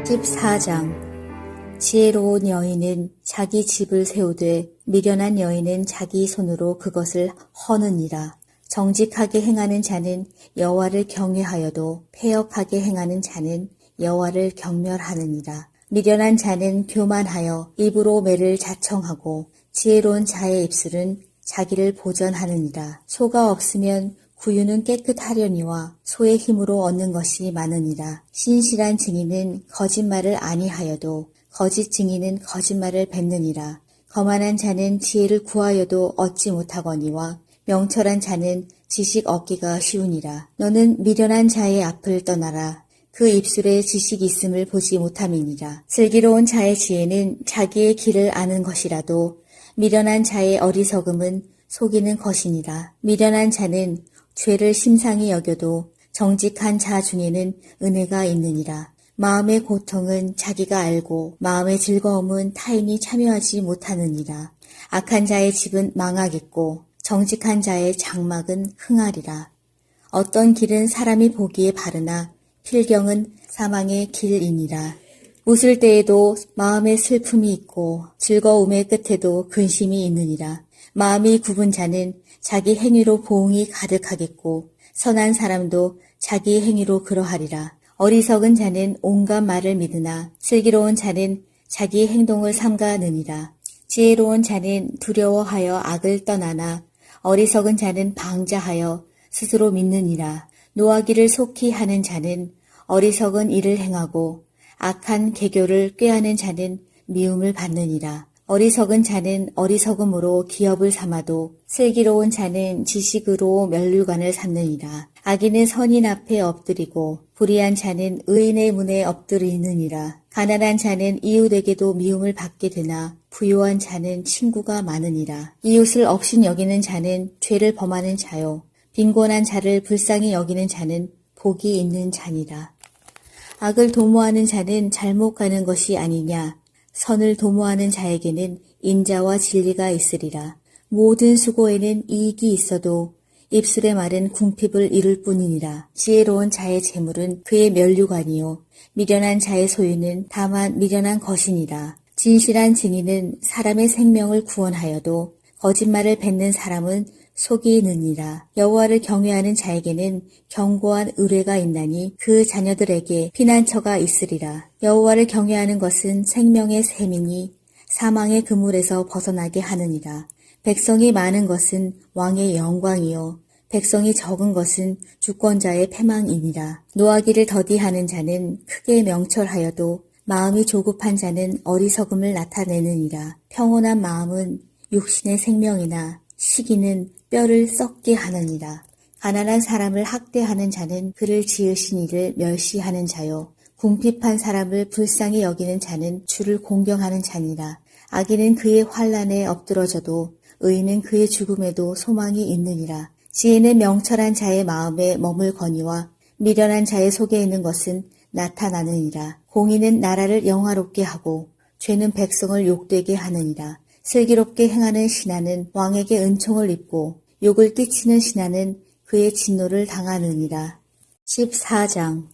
14장 지혜로운 여인은 자기 집을 세우되 미련한 여인은 자기 손으로 그것을 허느니라. 정직하게 행하는 자는 여호와를 경외하여도 패역하게 행하는 자는 여호와를 경멸하느니라. 미련한 자는 교만하여 입으로 매를 자청하고 지혜로운 자의 입술은 자기를 보전하느니라. 소가 없으면 구유는 깨끗하려니와 소의 힘으로 얻는 것이 많으니라. 신실한 증인은 거짓말을 아니하여도 거짓 증인은 거짓말을 뱉느니라. 거만한 자는 지혜를 구하여도 얻지 못하거니와 명철한 자는 지식 얻기가 쉬우니라. 너는 미련한 자의 앞을 떠나라. 그 입술에 지식 있음을 보지 못함이니라. 슬기로운 자의 지혜는 자기의 길을 아는 것이라도 미련한 자의 어리석음은 속이는 것이니라. 미련한 자는 죄를 심상히 여겨도 정직한 자 중에는 은혜가 있느니라. 마음의 고통은 자기가 알고 마음의 즐거움은 타인이 참여하지 못하느니라. 악한 자의 집은 망하겠고 정직한 자의 장막은 흥하리라. 어떤 길은 사람이 보기에 바르나 필경은 사망의 길이니라. 웃을 때에도 마음에 슬픔이 있고 즐거움의 끝에도 근심이 있느니라. 마음이 굽은 자는 자기 행위로 보응이 가득하겠고 선한 사람도 자기 행위로 그러하리라. 어리석은 자는 온갖 말을 믿으나 슬기로운 자는 자기 행동을 삼가느니라. 지혜로운 자는 두려워하여 악을 떠나나 어리석은 자는 방자하여 스스로 믿느니라. 노하기를 속히 하는 자는 어리석은 일을 행하고 악한 계교를 꾀하는 자는 미움을 받느니라. 어리석은 자는 어리석음으로 기업을 삼아도 슬기로운 자는 지식으로 면류관을 삼느니라. 악인은 선인 앞에 엎드리고 불의한 자는 의인의 문에 엎드리느니라. 가난한 자는 이웃에게도 미움을 받게 되나 부유한 자는 친구가 많으니라. 이웃을 업신 여기는 자는 죄를 범하는 자요 빈곤한 자를 불쌍히 여기는 자는 복이 있는 자니라. 악을 도모하는 자는 잘못 가는 것이 아니냐. 선을 도모하는 자에게는 인자와 진리가 있으리라. 모든 수고에는 이익이 있어도 입술의 말은 궁핍을 이룰 뿐이니라. 지혜로운 자의 재물은 그의 면류관이요 미련한 자의 소유는 다만 미련한 것이니라. 진실한 증인은 사람의 생명을 구원하여도 거짓말을 뱉는 사람은 속이 느니라. 여호와를 경외하는 자에게는 견고한 의뢰가 있나니 그 자녀들에게 피난처가 있으리라. 여호와를 경외하는 것은 생명의 샘이니 사망의 그물에서 벗어나게 하느니라. 백성이 많은 것은 왕의 영광이요 백성이 적은 것은 주권자의 패망이니라. 노하기를 더디하는 자는 크게 명철하여도 마음이 조급한 자는 어리석음을 나타내느니라. 평온한 마음은 육신의 생명이나 시기는 뼈를 썩게 하느니라. 가난한 사람을 학대하는 자는 그를 지으신 이를 멸시하는 자요 궁핍한 사람을 불쌍히 여기는 자는 주를 공경하는 자니라. 악인은 그의 환난에 엎드러져도 의인은 그의 죽음에도 소망이 있느니라. 지혜는 명철한 자의 마음에 머물거니와 미련한 자의 속에 있는 것은 나타나느니라. 공의는 나라를 영화롭게 하고 죄는 백성을 욕되게 하느니라. 슬기롭게 행하는 신하는 왕에게 은총을 입고 욕을 끼치는 신하는 그의 진노를 당하느니라. 14장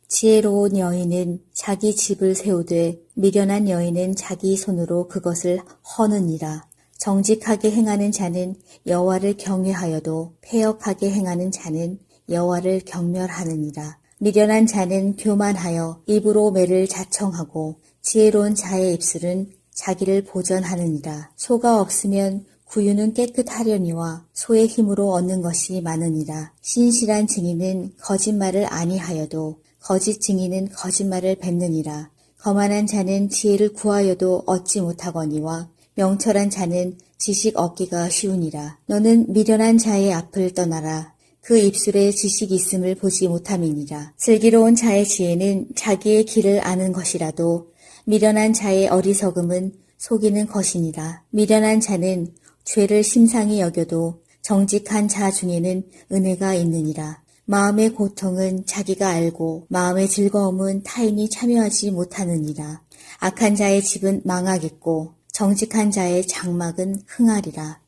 지혜로운 여인은 자기 집을 세우되 미련한 여인은 자기 손으로 그것을 허느니라. 정직하게 행하는 자는 여호와를 경외하여도 패역하게 행하는 자는 여호와를 경멸하느니라. 미련한 자는 교만하여 입으로 매를 자청하고 지혜로운 자의 입술은 자기를 보전하느니라. 소가 없으면 구유는 깨끗하려니와 소의 힘으로 얻는 것이 많으니라. 신실한 증인은 거짓말을 아니하여도 거짓 증인은 거짓말을 뱉느니라. 거만한 자는 지혜를 구하여도 얻지 못하거니와 명철한 자는 지식 얻기가 쉬우니라. 너는 미련한 자의 앞을 떠나라. 그 입술에 지식 있음을 보지 못함이니라. 슬기로운 자의 지혜는 자기의 길을 아는 것이라도 미련한 자의 어리석음은 속이는 것이니라. 미련한 자는 죄를 심상히 여겨도 정직한 자 중에는 은혜가 있느니라. 마음의 고통은 자기가 알고 마음의 즐거움은 타인이 참여하지 못하느니라. 악한 자의 집은 망하겠고 정직한 자의 장막은 흥하리라.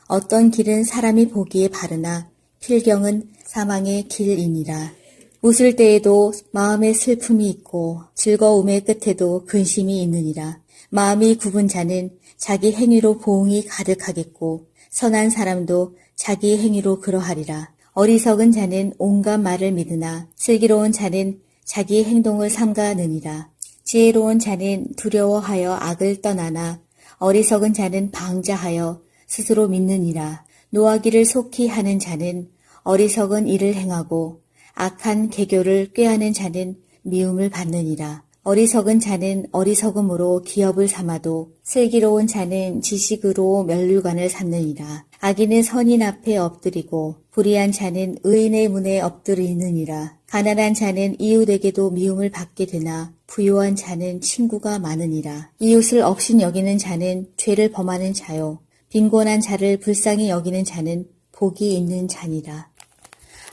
어떤 길은 사람이 보기에 바르나 필경은 사망의 길이니라. 웃을 때에도 마음에 슬픔이 있고 즐거움의 끝에도 근심이 있느니라. 마음이 굽은 자는 자기 행위로 보응이 가득하겠고 선한 사람도 자기 행위로 그러하리라. 어리석은 자는 온갖 말을 믿으나 슬기로운 자는 자기 행동을 삼가느니라. 지혜로운 자는 두려워하여 악을 떠나나 어리석은 자는 방자하여 스스로 믿느니라. 노하기를 속히 하는 자는 어리석은 일을 행하고 악한 계교를 꾀하는 자는 미움을 받느니라. 어리석은 자는 어리석음으로 기업을 삼아도 슬기로운 자는 지식으로 면류관을 삼느니라. 악인은 선인 앞에 엎드리고 불의한 자는 의인의 문에 엎드리느니라. 가난한 자는 이웃에게도 미움을 받게 되나 부유한 자는 친구가 많으니라. 이웃을 억신 여기는 자는 죄를 범하는 자요. 빈곤한 자를 불쌍히 여기는 자는 복이 있는 자니라.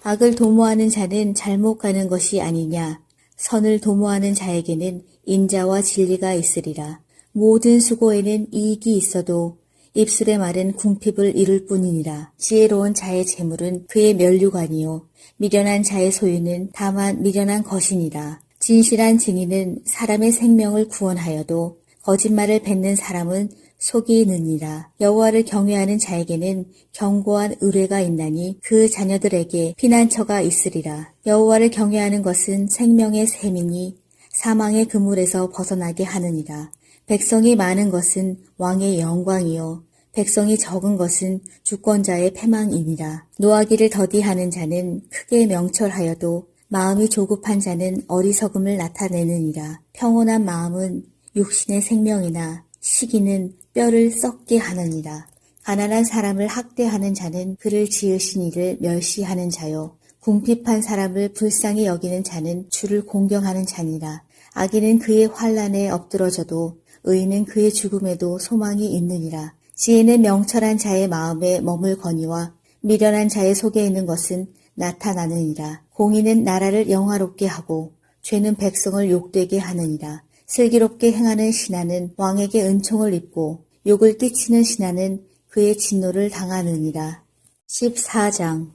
악을 도모하는 자는 잘못 가는 것이 아니냐. 선을 도모하는 자에게는 인자와 진리가 있으리라. 모든 수고에는 이익이 있어도 입술의 말은 궁핍을 이룰 뿐이니라. 지혜로운 자의 재물은 그의 면류관이요 미련한 자의 소유는 다만 미련한 것이니라. 진실한 증인은 사람의 생명을 구원하여도 거짓말을 뱉는 사람은 속이 느니라. 여호와를 경외하는 자에게는 견고한 의뢰가 있나니 그 자녀들에게 피난처가 있으리라. 여호와를 경외하는 것은 생명의 샘이니 사망의 그물에서 벗어나게 하느니라. 백성이 많은 것은 왕의 영광이요 백성이 적은 것은 주권자의 패망이니라. 노하기를 더디하는 자는 크게 명철하여도 마음이 조급한 자는 어리석음을 나타내느니라. 평온한 마음은 육신의 생명이나 시기는 뼈를 썩게 하느니라. 가난한 사람을 학대하는 자는 그를 지으신 이를 멸시하는 자요. 궁핍한 사람을 불쌍히 여기는 자는 주를 공경하는 자니라. 악인은 그의 환난에 엎드러져도 의인은 그의 죽음에도 소망이 있느니라. 지혜는 명철한 자의 마음에 머물거니와 미련한 자의 속에 있는 것은 나타나느니라. 공의는 나라를 영화롭게 하고 죄는 백성을 욕되게 하느니라. 슬기롭게 행하는 신하는 왕에게 은총을 입고 욕을 끼치는 신하는 그의 진노를 당하느니라. 14장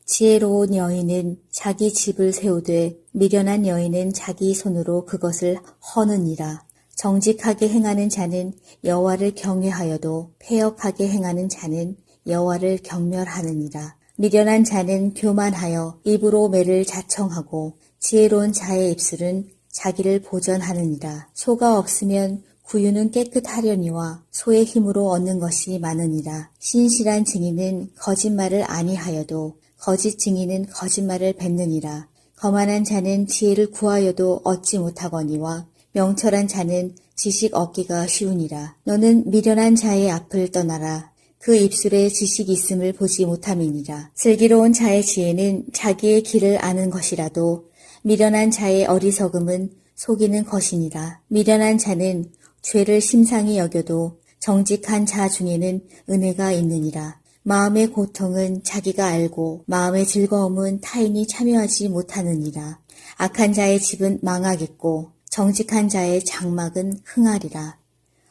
지혜로운 여인은 자기 집을 세우되 미련한 여인은 자기 손으로 그것을 허느니라. 정직하게 행하는 자는 여호와를 경외하여도 패역하게 행하는 자는 여호와를 경멸하느니라. 미련한 자는 교만하여 입으로 매를 자청하고 지혜로운 자의 입술은 자기를 보전하느니라. 소가 없으면 구유는 깨끗하려니와 소의 힘으로 얻는 것이 많으니라. 신실한 증인은 거짓말을 아니하여도 거짓 증인은 거짓말을 뱉느니라. 거만한 자는 지혜를 구하여도 얻지 못하거니와 명철한 자는 지식 얻기가 쉬우니라. 너는 미련한 자의 앞을 떠나라. 그 입술에 지식이 있음을 보지 못함이니라. 슬기로운 자의 지혜는 자기의 길을 아는 것이라도 미련한 자의 어리석음은 속이는 것이니라. 미련한 자는 죄를 심상히 여겨도 정직한 자 중에는 은혜가 있느니라. 마음의 고통은 자기가 알고 마음의 즐거움은 타인이 참여하지 못하느니라. 악한 자의 집은 망하겠고 정직한 자의 장막은 흥하리라.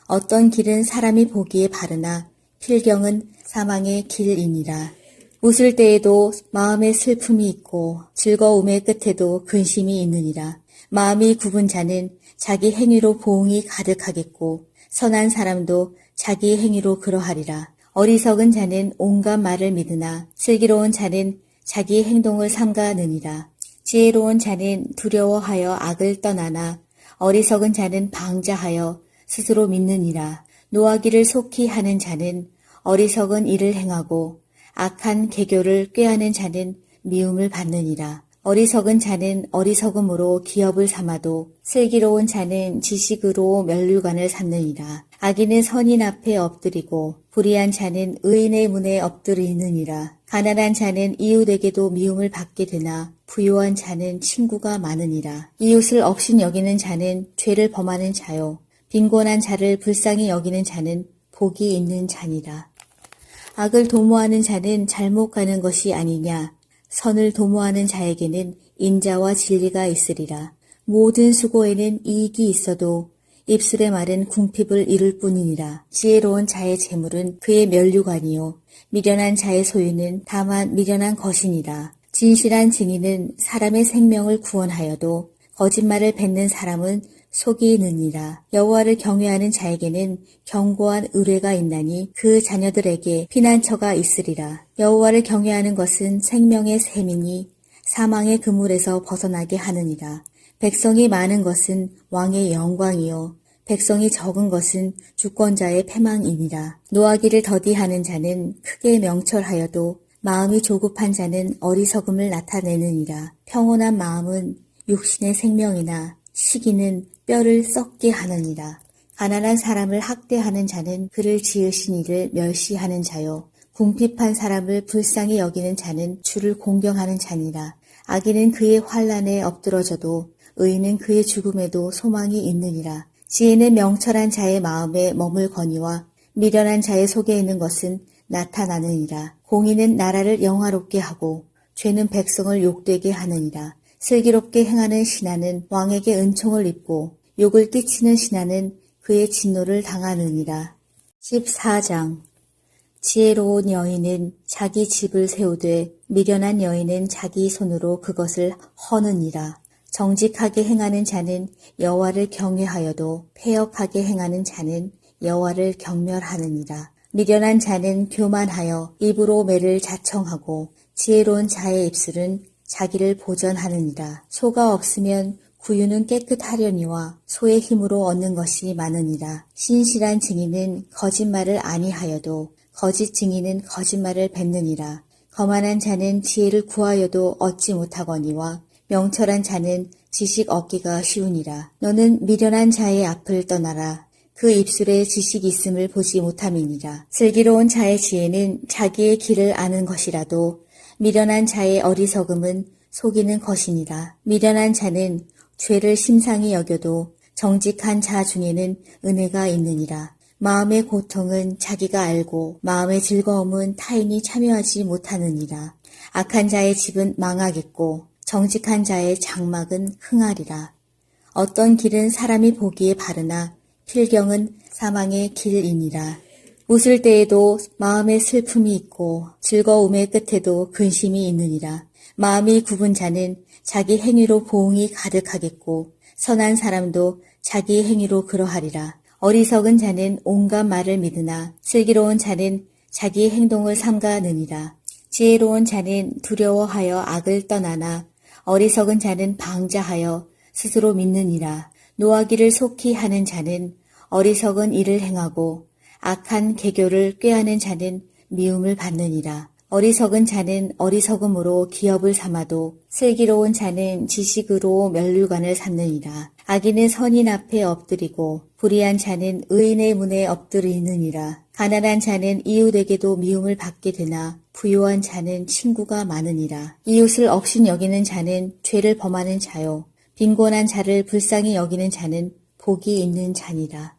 어떤 길은 사람이 보기에 바르나 필경은 사망의 길이니라. 웃을 때에도 마음에 슬픔이 있고 즐거움의 끝에도 근심이 있느니라. 마음이 굽은 자는 자기 행위로 보응이 가득하겠고 선한 사람도 자기 행위로 그러하리라. 어리석은 자는 온갖 말을 믿으나 슬기로운 자는 자기 행동을 삼가느니라. 지혜로운 자는 두려워하여 악을 떠나나 어리석은 자는 방자하여 스스로 믿느니라. 노하기를 속히 하는 자는 어리석은 일을 행하고 악한 계교를 꾀하는 자는 미움을 받느니라. 어리석은 자는 어리석음으로 기업을 삼아도 슬기로운 자는 지식으로 면류관을 삼느니라. 악인은 선인 앞에 엎드리고 불의한 자는 의인의 문에 엎드리느니라. 가난한 자는 이웃에게도 미움을 받게 되나 부유한 자는 친구가 많으니라. 이웃을 억신 여기는 자는 죄를 범하는 자요. 빈곤한 자를 불쌍히 여기는 자는 복이 있는 자니라. 악을 도모하는 자는 잘못 가는 것이 아니냐. 선을 도모하는 자에게는 인자와 진리가 있으리라. 모든 수고에는 이익이 있어도 입술의 말은 궁핍을 이룰 뿐이니라. 지혜로운 자의 재물은 그의 면류관이요 미련한 자의 소유는 다만 미련한 것이니라. 진실한 증인은 사람의 생명을 구원하여도 거짓말을 뱉는 사람은 속이 느니라. 여호와를 경외하는 자에게는 견고한 의뢰가 있나니 그 자녀들에게 피난처가 있으리라. 여호와를 경외하는 것은 생명의 샘이니 사망의 그물에서 벗어나게 하느니라. 백성이 많은 것은 왕의 영광이요 백성이 적은 것은 주권자의 패망이니라. 노하기를 더디하는 자는 크게 명철하여도 마음이 조급한 자는 어리석음을 나타내느니라. 평온한 마음은 육신의 생명이나 시기는 뼈를 썩게 하느니라. 가난한 사람을 학대하는 자는 그를 지으신 이를 멸시하는 자요. 궁핍한 사람을 불쌍히 여기는 자는 주를 공경하는 자니라. 악인은 그의 환난에 엎드러져도 의인은 그의 죽음에도 소망이 있느니라. 지혜는 명철한 자의 마음에 머물거니와 미련한 자의 속에 있는 것은 나타나느니라. 공의는 나라를 영화롭게 하고 죄는 백성을 욕되게 하느니라. 슬기롭게 행하는 신하는 왕에게 은총을 입고 욕을 끼치는 신하는 그의 진노를 당하느니라. 14장 지혜로운 여인은 자기 집을 세우되 미련한 여인은 자기 손으로 그것을 허느니라. 정직하게 행하는 자는 여호와를 경외하여도 패역하게 행하는 자는 여호와를 경멸하느니라. 미련한 자는 교만하여 입으로 매를 자청하고 지혜로운 자의 입술은 자기를 보전하느니라. 소가 없으면 구유는 깨끗하려니와 소의 힘으로 얻는 것이 많으니라. 신실한 증인은 거짓말을 아니하여도 거짓 증인은 거짓말을 뱉느니라. 거만한 자는 지혜를 구하여도 얻지 못하거니와 명철한 자는 지식 얻기가 쉬우니라. 너는 미련한 자의 앞을 떠나라. 그 입술에 지식이 있음을 보지 못함이니라. 슬기로운 자의 지혜는 자기의 길을 아는 것이라도 미련한 자의 어리석음은 속이는 것이니라. 미련한 자는 죄를 심상히 여겨도 정직한 자 중에는 은혜가 있느니라. 마음의 고통은 자기가 알고 마음의 즐거움은 타인이 참여하지 못하느니라. 악한 자의 집은 망하겠고 정직한 자의 장막은 흥하리라. 어떤 길은 사람이 보기에 바르나 필경은 사망의 길이니라. 웃을 때에도 마음에 슬픔이 있고 즐거움의 끝에도 근심이 있느니라. 마음이 굽은 자는 자기 행위로 보응이 가득하겠고 선한 사람도 자기 행위로 그러하리라. 어리석은 자는 온갖 말을 믿으나 슬기로운 자는 자기 행동을 삼가느니라. 지혜로운 자는 두려워하여 악을 떠나나 어리석은 자는 방자하여 스스로 믿느니라. 노하기를 속히 하는 자는 어리석은 일을 행하고 악한 계교를 꾀하는 자는 미움을 받느니라. 어리석은 자는 어리석음으로 기업을 삼아도 슬기로운 자는 지식으로 면류관을 삼느니라. 악인은 선인 앞에 엎드리고 불의한 자는 의인의 문에 엎드리느니라. 가난한 자는 이웃에게도 미움을 받게 되나 부유한 자는 친구가 많으니라. 이웃을 억신 여기는 자는 죄를 범하는 자요. 빈곤한 자를 불쌍히 여기는 자는 복이 있는 자니라.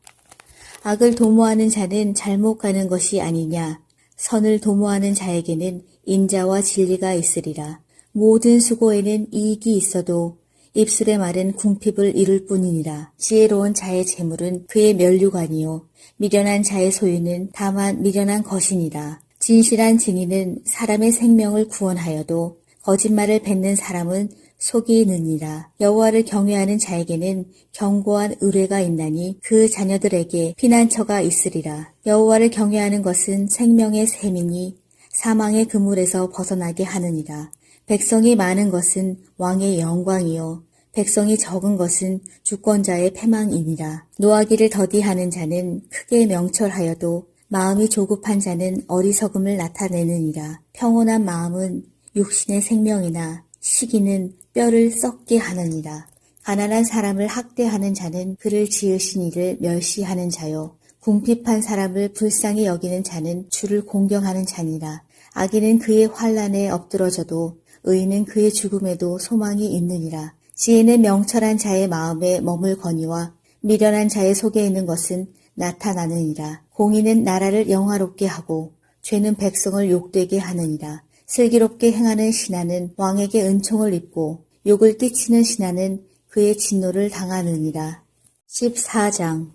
악을 도모하는 자는 잘못 가는 것이 아니냐. 선을 도모하는 자에게는 인자와 진리가 있으리라. 모든 수고에는 이익이 있어도 입술의 말은 궁핍을 이룰 뿐이니라. 지혜로운 자의 재물은 그의 면류관이요 미련한 자의 소유는 다만 미련한 것이니라. 진실한 증인은 사람의 생명을 구원하여도 거짓말을 뱉는 사람은 속이 느니라. 여호와를 경외하는 자에게는 견고한 의뢰가 있나니 그 자녀들에게 피난처가 있으리라. 여호와를 경외하는 것은 생명의 샘이니 사망의 그물에서 벗어나게 하느니라. 백성이 많은 것은 왕의 영광이요 백성이 적은 것은 주권자의 패망이니라. 노하기를 더디하는 자는 크게 명철하여도 마음이 조급한 자는 어리석음을 나타내느니라. 평온한 마음은 육신의 생명이나 시기는 뼈를 썩게 하느니라. 가난한 사람을 학대하는 자는 그를 지으신 이를 멸시하는 자요. 궁핍한 사람을 불쌍히 여기는 자는 주를 공경하는 자니라. 악인은 그의 환난에 엎드러져도 의인은 그의 죽음에도 소망이 있느니라. 지혜는 명철한 자의 마음에 머물거니와 미련한 자의 속에 있는 것은 나타나느니라. 공의는 나라를 영화롭게 하고 죄는 백성을 욕되게 하느니라. 슬기롭게 행하는 신하는 왕에게 은총을 입고 욕을 끼치는 신하는 그의 진노를 당하느니라. 14장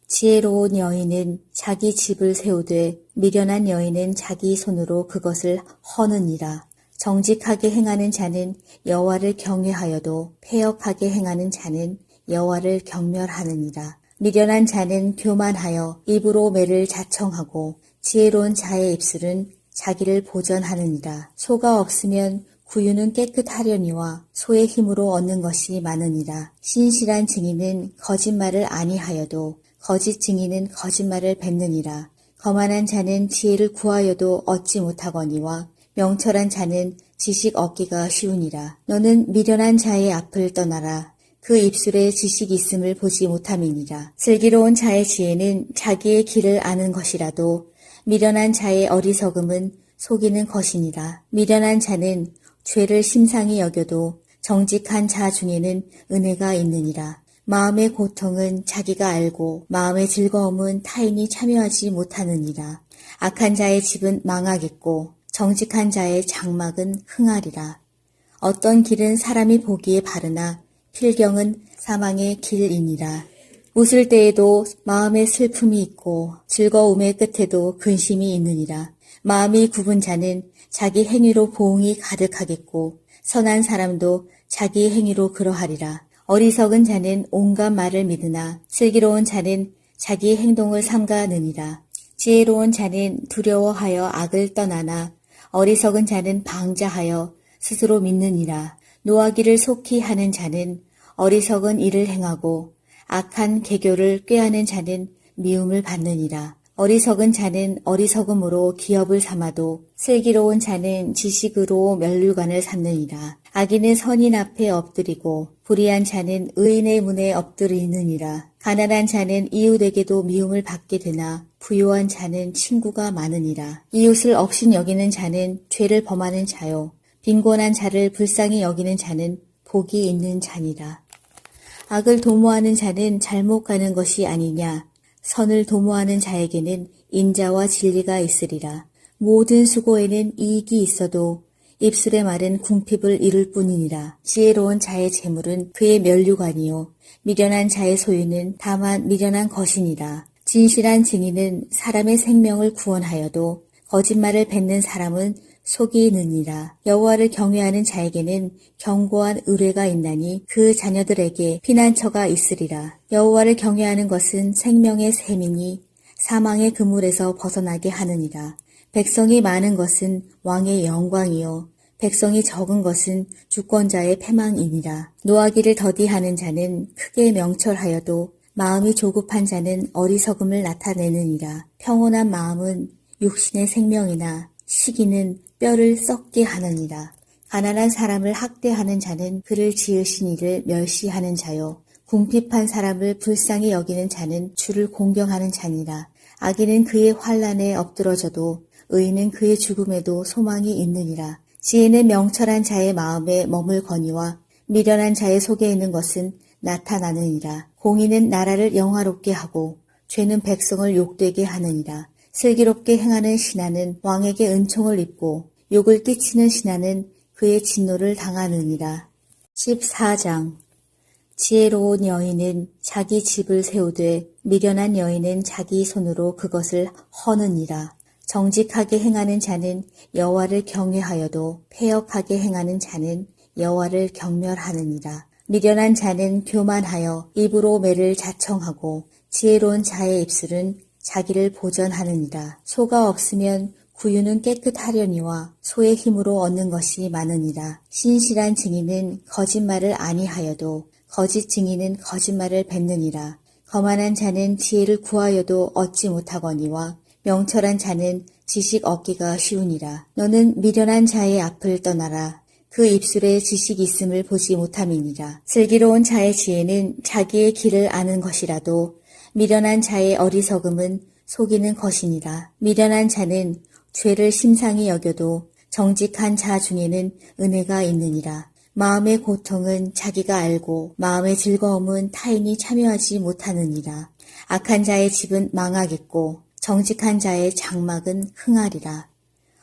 지혜로운 여인은 자기 집을 세우되 미련한 여인은 자기 손으로 그것을 허느니라. 정직하게 행하는 자는 여호와를 경외하여도 패역하게 행하는 자는 여호와를 경멸하느니라. 미련한 자는 교만하여 입으로 매를 자청하고 지혜로운 자의 입술은 자기를 보전하느니라. 소가 없으면 구유는 깨끗하려니와 소의 힘으로 얻는 것이 많으니라. 신실한 증인은 거짓말을 아니하여도 거짓 증인은 거짓말을 뱉느니라. 거만한 자는 지혜를 구하여도 얻지 못하거니와 명철한 자는 지식 얻기가 쉬우니라. 너는 미련한 자의 앞을 떠나라. 그 입술에 지식이 있음을 보지 못함이니라. 슬기로운 자의 지혜는 자기의 길을 아는 것이라도 미련한 자의 어리석음은 속이는 것이니라. 미련한 자는 죄를 심상히 여겨도 정직한 자 중에는 은혜가 있느니라. 마음의 고통은 자기가 알고 마음의 즐거움은 타인이 참여하지 못하느니라. 악한 자의 집은 망하겠고 정직한 자의 장막은 흥하리라. 어떤 길은 사람이 보기에 바르나 필경은 사망의 길이니라. 웃을 때에도 마음에 슬픔이 있고 즐거움의 끝에도 근심이 있느니라. 마음이 굽은 자는 자기 행위로 보응이 가득하겠고 선한 사람도 자기 행위로 그러하리라. 어리석은 자는 온갖 말을 믿으나 슬기로운 자는 자기 행동을 삼가느니라. 지혜로운 자는 두려워하여 악을 떠나나 어리석은 자는 방자하여 스스로 믿느니라. 노하기를 속히 하는 자는 어리석은 일을 행하고 악한 계교를 꾀하는 자는 미움을 받느니라. 어리석은 자는 어리석음으로 기업을 삼아도 슬기로운 자는 지식으로 면류관을 삼느니라. 악인은 선인 앞에 엎드리고 불의한 자는 의인의 문에 엎드리느니라. 가난한 자는 이웃에게도 미움을 받게 되나 부유한 자는 친구가 많으니라. 이웃을 억신 여기는 자는 죄를 범하는 자요. 빈곤한 자를 불쌍히 여기는 자는 복이 있는 자니라. 악을 도모하는 자는 잘못 가는 것이 아니냐. 선을 도모하는 자에게는 인자와 진리가 있으리라. 모든 수고에는 이익이 있어도 입술의 말은 궁핍을 이룰 뿐이니라. 지혜로운 자의 재물은 그의 면류관이요 미련한 자의 소유는 다만 미련한 것이니라. 진실한 증인은 사람의 생명을 구원하여도 거짓말을 뱉는 사람은 속이 느니라. 여호와를 경외하는 자에게는 견고한 의뢰가 있나니 그 자녀들에게 피난처가 있으리라. 여호와를 경외하는 것은 생명의 샘이니 사망의 그물에서 벗어나게 하느니라. 백성이 많은 것은 왕의 영광이요 백성이 적은 것은 주권자의 패망이니라. 노하기를 더디하는 자는 크게 명철하여도 마음이 조급한 자는 어리석음을 나타내느니라. 평온한 마음은 육신의 생명이나 시기는 뼈를 썩게 하느니라. 가난한 사람을 학대하는 자는 그를 지으신 이를 멸시하는 자요. 궁핍한 사람을 불쌍히 여기는 자는 주를 공경하는 자니라. 악인은 그의 환난에 엎드러져도 의인은 그의 죽음에도 소망이 있느니라. 지혜는 명철한 자의 마음에 머물거니와 미련한 자의 속에 있는 것은 나타나느니라. 공의는 나라를 영화롭게 하고 죄는 백성을 욕되게 하느니라. 슬기롭게 행하는 신하는 왕에게 은총을 입고 욕을 끼치는 신하는 그의 진노를 당하느니라. 14장 지혜로운 여인은 자기 집을 세우되 미련한 여인은 자기 손으로 그것을 허느니라. 정직하게 행하는 자는 여호와를 경외하여도 패역하게 행하는 자는 여호와를 경멸하느니라. 미련한 자는 교만하여 입으로 매를 자청하고 지혜로운 자의 입술은 자기를 보전하느니라. 소가 없으면 구유는 깨끗하려니와 소의 힘으로 얻는 것이 많으니라. 신실한 증인은 거짓말을 아니하여도 거짓 증인은 거짓말을 뱉느니라. 거만한 자는 지혜를 구하여도 얻지 못하거니와 명철한 자는 지식 얻기가 쉬우니라. 너는 미련한 자의 앞을 떠나라. 그 입술에 지식이 있음을 보지 못함이니라. 슬기로운 자의 지혜는 자기의 길을 아는 것이라도 미련한 자의 어리석음은 속이는 것이니라. 미련한 자는 죄를 심상히 여겨도 정직한 자 중에는 은혜가 있느니라. 마음의 고통은 자기가 알고 마음의 즐거움은 타인이 참여하지 못하느니라. 악한 자의 집은 망하겠고 정직한 자의 장막은 흥하리라.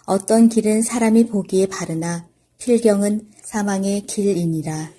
어떤 길은 사람이 보기에 바르나 필경은 사망의 길이니라.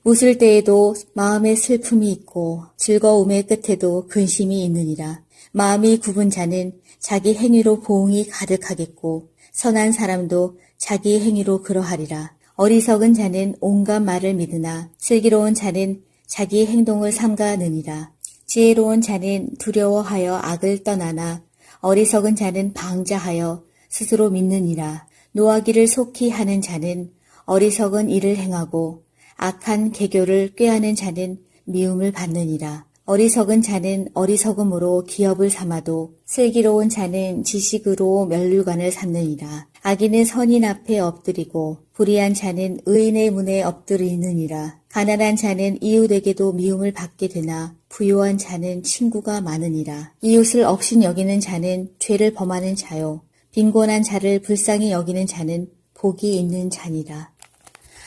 웃을 때에도 마음에 슬픔이 있고 즐거움의 끝에도 근심이 있느니라. 마음이 굽은 자는 자기 행위로 보응이 가득하겠고 선한 사람도 자기 행위로 그러하리라. 어리석은 자는 온갖 말을 믿으나 슬기로운 자는 자기 행동을 삼가느니라. 지혜로운 자는 두려워하여 악을 떠나나 어리석은 자는 방자하여 스스로 믿느니라. 노하기를 속히 하는 자는 어리석은 일을 행하고 악한 계교를 꾀하는 자는 미움을 받느니라. 어리석은 자는 어리석음으로 기업을 삼아도 슬기로운 자는 지식으로 면류관을 삼느니라. 악인은 선인 앞에 엎드리고 불의한 자는 의인의 문에 엎드리느니라. 가난한 자는 이웃에게도 미움을 받게 되나 부유한 자는 친구가 많으니라. 이웃을 억신 여기는 자는 죄를 범하는 자요. 빈곤한 자를 불쌍히 여기는 자는 복이 있는 자니라.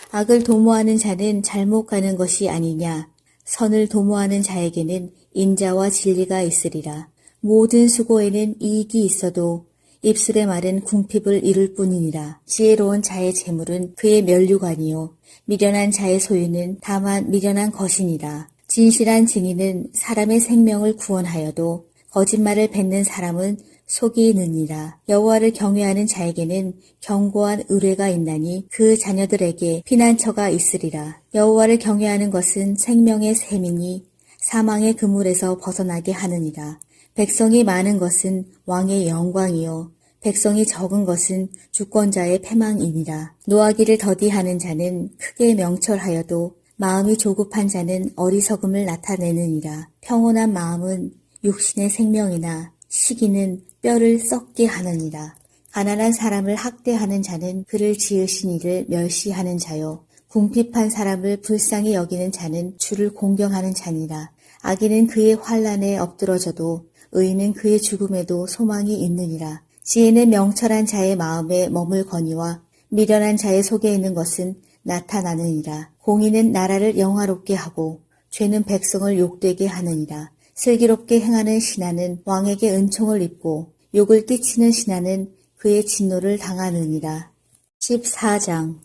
악을 도모하는 자는 잘못 가는 것이 아니냐. 선을 도모하는 자에게는 인자와 진리가 있으리라. 모든 수고에는 이익이 있어도 입술의 말은 궁핍을 이룰 뿐이니라. 지혜로운 자의 재물은 그의 면류관이요 미련한 자의 소유는 다만 미련한 것이니라. 진실한 증인은 사람의 생명을 구원하여도 거짓말을 뱉는 사람은 속이 느니라. 여호와를 경외하는 자에게는 견고한 의뢰가 있나니 그 자녀들에게 피난처가 있으리라. 여호와를 경외하는 것은 생명의 샘이니 사망의 그물에서 벗어나게 하느니라. 백성이 많은 것은 왕의 영광이요 백성이 적은 것은 주권자의 패망이니라. 노하기를 더디하는 자는 크게 명철하여도 마음이 조급한 자는 어리석음을 나타내느니라. 평온한 마음은 육신의 생명이나 시기는 뼈를 썩게 하느니라. 가난한 사람을 학대하는 자는 그를 지으신 이를 멸시하는 자요. 궁핍한 사람을 불쌍히 여기는 자는 주를 공경하는 자니라. 악인은 그의 환난에 엎드러져도 의인은 그의 죽음에도 소망이 있느니라. 지혜는 명철한 자의 마음에 머물거니와 미련한 자의 속에 있는 것은 나타나느니라. 공의는 나라를 영화롭게 하고 죄는 백성을 욕되게 하느니라. 슬기롭게 행하는 신하는 왕에게 은총을 입고 욕을 띠치는 신하는 그의 진노를 당하느니라. 14장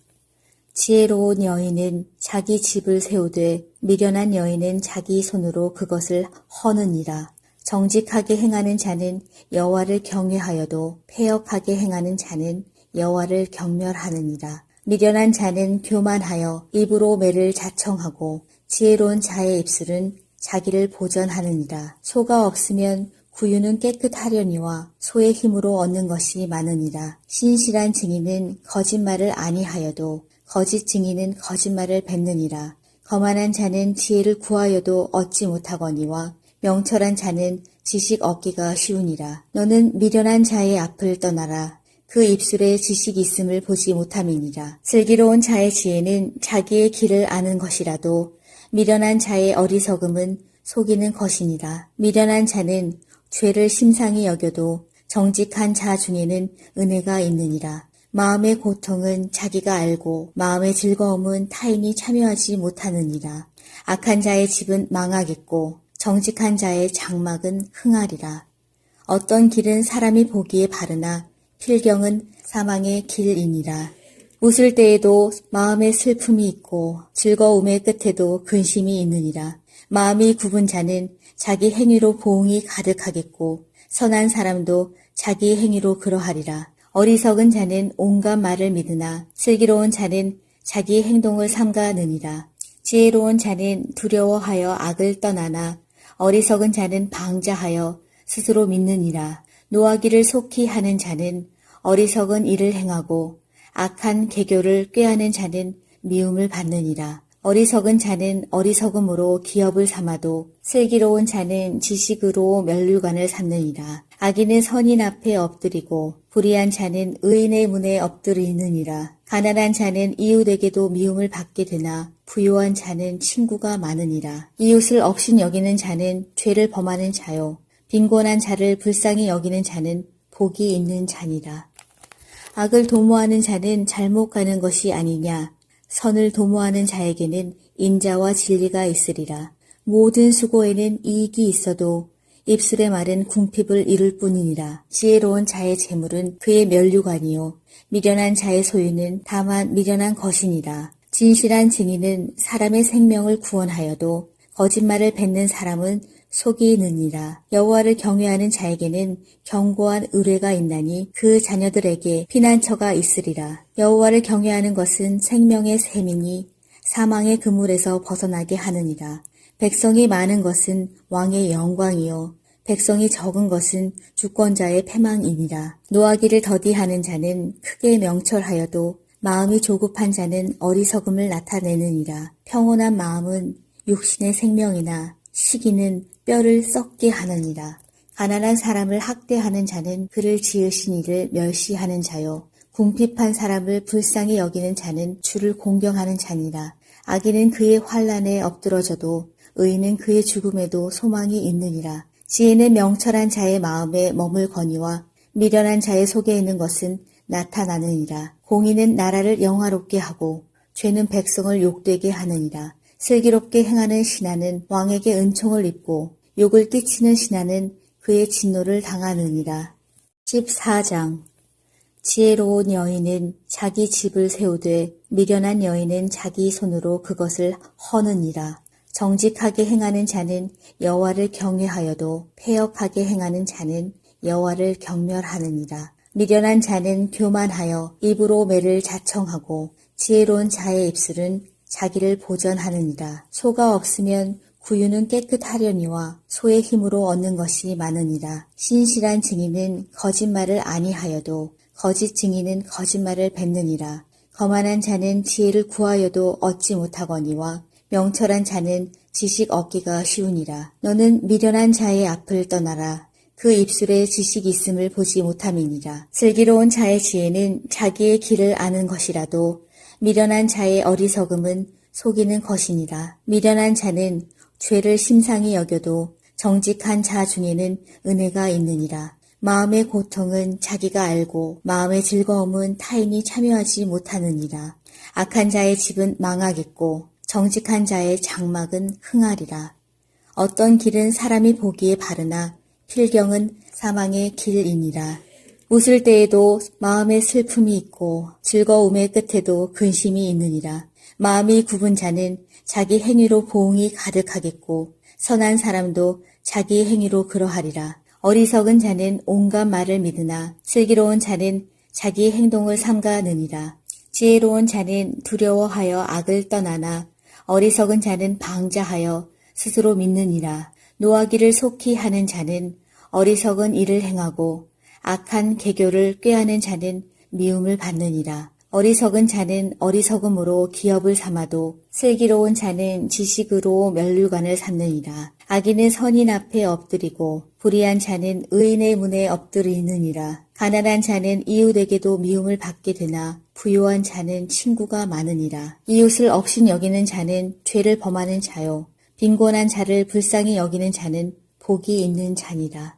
지혜로운 여인은 자기 집을 세우되 미련한 여인은 자기 손으로 그것을 허느니라. 정직하게 행하는 자는 여호와를 경외하여도 패역하게 행하는 자는 여호와를 경멸하느니라. 미련한 자는 교만하여 입으로 매를 자청하고 지혜로운 자의 입술은 자기를 보전하느니라. 소가 없으면 구유는 깨끗하려니와 소의 힘으로 얻는 것이 많으니라. 신실한 증인은 거짓말을 아니하여도 거짓 증인은 거짓말을 뱉느니라. 거만한 자는 지혜를 구하여도 얻지 못하거니와 명철한 자는 지식 얻기가 쉬우니라. 너는 미련한 자의 앞을 떠나라. 그 입술에 지식이 있음을 보지 못함이니라. 슬기로운 자의 지혜는 자기의 길을 아는 것이라도 미련한 자의 어리석음은 속이는 것이니라. 미련한 자는 죄를 심상히 여겨도 정직한 자 중에는 은혜가 있느니라. 마음의 고통은 자기가 알고 마음의 즐거움은 타인이 참여하지 못하느니라. 악한 자의 집은 망하겠고 정직한 자의 장막은 흥하리라. 어떤 길은 사람이 보기에 바르나 필경은 사망의 길이니라. 웃을 때에도 마음에 슬픔이 있고 즐거움의 끝에도 근심이 있느니라. 마음이 굽은 자는 자기 행위로 보응이 가득하겠고 선한 사람도 자기 행위로 그러하리라. 어리석은 자는 온갖 말을 믿으나 슬기로운 자는 자기 행동을 삼가느니라. 지혜로운 자는 두려워하여 악을 떠나나 어리석은 자는 방자하여 스스로 믿느니라. 노하기를 속히 하는 자는 어리석은 일을 행하고 악한 계교를 꾀하는 자는 미움을 받느니라. 어리석은 자는 어리석음으로 기업을 삼아도 슬기로운 자는 지식으로 면류관을 삼느니라. 악인은 선인 앞에 엎드리고 불의한 자는 의인의 문에 엎드리느니라. 가난한 자는 이웃에게도 미움을 받게 되나 부유한 자는 친구가 많으니라. 이웃을 억신 여기는 자는 죄를 범하는 자요. 빈곤한 자를 불쌍히 여기는 자는 복이 있는 자니라. 악을 도모하는 자는 잘못 가는 것이 아니냐. 선을 도모하는 자에게는 인자와 진리가 있으리라. 모든 수고에는 이익이 있어도 입술의 말은 궁핍을 이룰 뿐이니라. 지혜로운 자의 재물은 그의 면류관이요 미련한 자의 소유는 다만 미련한 것이니라. 진실한 증인은 사람의 생명을 구원하여도 거짓말을 뱉는 사람은 속이 느니라. 여호와를 경외하는 자에게는 견고한 의뢰가 있나니 그 자녀들에게 피난처가 있으리라. 여호와를 경외하는 것은 생명의 샘이니 사망의 그물에서 벗어나게 하느니라. 백성이 많은 것은 왕의 영광이요 백성이 적은 것은 주권자의 패망이니라. 노하기를 더디하는 자는 크게 명철하여도 마음이 조급한 자는 어리석음을 나타내느니라. 평온한 마음은 육신의 생명이나 시기는 뼈를 썩게 하느니라. 가난한 사람을 학대하는 자는 그를 지으신 이를 멸시하는 자요. 궁핍한 사람을 불쌍히 여기는 자는 주를 공경하는 자니라. 악인은 그의 환난에 엎드러져도 의인은 그의 죽음에도 소망이 있느니라. 지혜는 명철한 자의 마음에 머물거니와 미련한 자의 속에 있는 것은 나타나느니라. 공의는 나라를 영화롭게 하고 죄는 백성을 욕되게 하느니라. 슬기롭게 행하는 신하는 왕에게 은총을 입고 욕을 끼치는 신하는 그의 진노를 당하느니라. 14장 지혜로운 여인은 자기 집을 세우되 미련한 여인은 자기 손으로 그것을 허느니라. 정직하게 행하는 자는 여호와를 경외하여도 패역하게 행하는 자는 여호와를 경멸하느니라. 미련한 자는 교만하여 입으로 매를 자청하고 지혜로운 자의 입술은 자기를 보전하느니라. 소가 없으면 구유는 깨끗하려니와 소의 힘으로 얻는 것이 많으니라. 신실한 증인은 거짓말을 아니하여도 거짓 증인은 거짓말을 뱉느니라. 거만한 자는 지혜를 구하여도 얻지 못하거니와 명철한 자는 지식 얻기가 쉬우니라. 너는 미련한 자의 앞을 떠나라. 그 입술에 지식이 있음을 보지 못함이니라. 슬기로운 자의 지혜는 자기의 길을 아는 것이라도 미련한 자의 어리석음은 속이는 것이니라. 미련한 자는 죄를 심상히 여겨도 정직한 자 중에는 은혜가 있느니라. 마음의 고통은 자기가 알고 마음의 즐거움은 타인이 참여하지 못하느니라. 악한 자의 집은 망하겠고 정직한 자의 장막은 흥하리라. 어떤 길은 사람이 보기에 바르나 필경은 사망의 길이니라. 웃을 때에도 마음에 슬픔이 있고 즐거움의 끝에도 근심이 있느니라. 마음이 굽은 자는 자기 행위로 보응이 가득하겠고 선한 사람도 자기 행위로 그러하리라. 어리석은 자는 온갖 말을 믿으나 슬기로운 자는 자기 행동을 삼가느니라. 지혜로운 자는 두려워하여 악을 떠나나 어리석은 자는 방자하여 스스로 믿느니라. 노하기를 속히 하는 자는 어리석은 일을 행하고 악한 계교를 꾀하는 자는 미움을 받느니라. 어리석은 자는 어리석음으로 기업을 삼아도 슬기로운 자는 지식으로 면류관을 삼느니라. 악인은 선인 앞에 엎드리고 불의한 자는 의인의 문에 엎드리느니라. 가난한 자는 이웃에게도 미움을 받게 되나 부유한 자는 친구가 많으니라. 이웃을 업신 여기는 자는 죄를 범하는 자요. 빈곤한 자를 불쌍히 여기는 자는 복이 있는 자니라.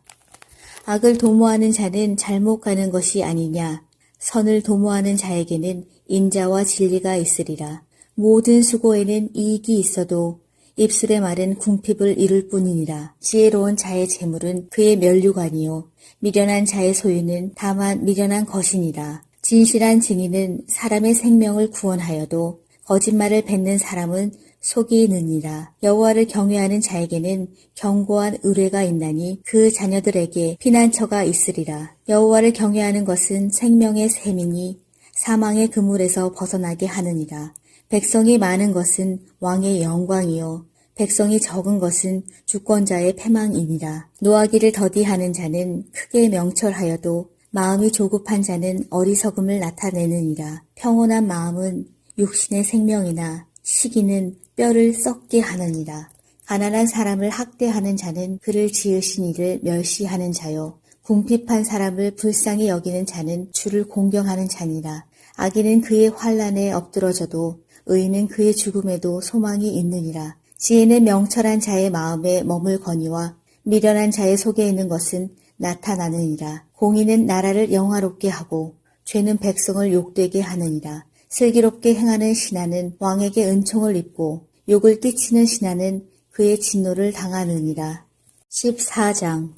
악을 도모하는 자는 잘못 가는 것이 아니냐. 선을 도모하는 자에게는 인자와 진리가 있으리라. 모든 수고에는 이익이 있어도 입술의 말은 궁핍을 이룰 뿐이니라. 지혜로운 자의 재물은 그의 면류관이요 미련한 자의 소유는 다만 미련한 것이니라. 진실한 증인은 사람의 생명을 구원하여도 거짓말을 뱉는 사람은 속이 느니라. 여호와를 경외하는 자에게는 견고한 의뢰가 있나니 그 자녀들에게 피난처가 있으리라. 여호와를 경외하는 것은 생명의 샘이니 사망의 그물에서 벗어나게 하느니라. 백성이 많은 것은 왕의 영광이요 백성이 적은 것은 주권자의 패망이니라. 노하기를 더디하는 자는 크게 명철하여도 마음이 조급한 자는 어리석음을 나타내느니라. 평온한 마음은 육신의 생명이나 시기는 뼈를 썩게 하느니라. 가난한 사람을 학대하는 자는 그를 지으신 이를 멸시하는 자요. 궁핍한 사람을 불쌍히 여기는 자는 주를 공경하는 자니라. 악인은 그의 환난에 엎드러져도 의인은 그의 죽음에도 소망이 있느니라. 지혜는 명철한 자의 마음에 머물거니와 미련한 자의 속에 있는 것은 나타나느니라. 공의는 나라를 영화롭게 하고 죄는 백성을 욕되게 하느니라. 슬기롭게 행하는 신하는 왕에게 은총을 입고 욕을 끼치는 신하는 그의 진노를 당하느니라. 14장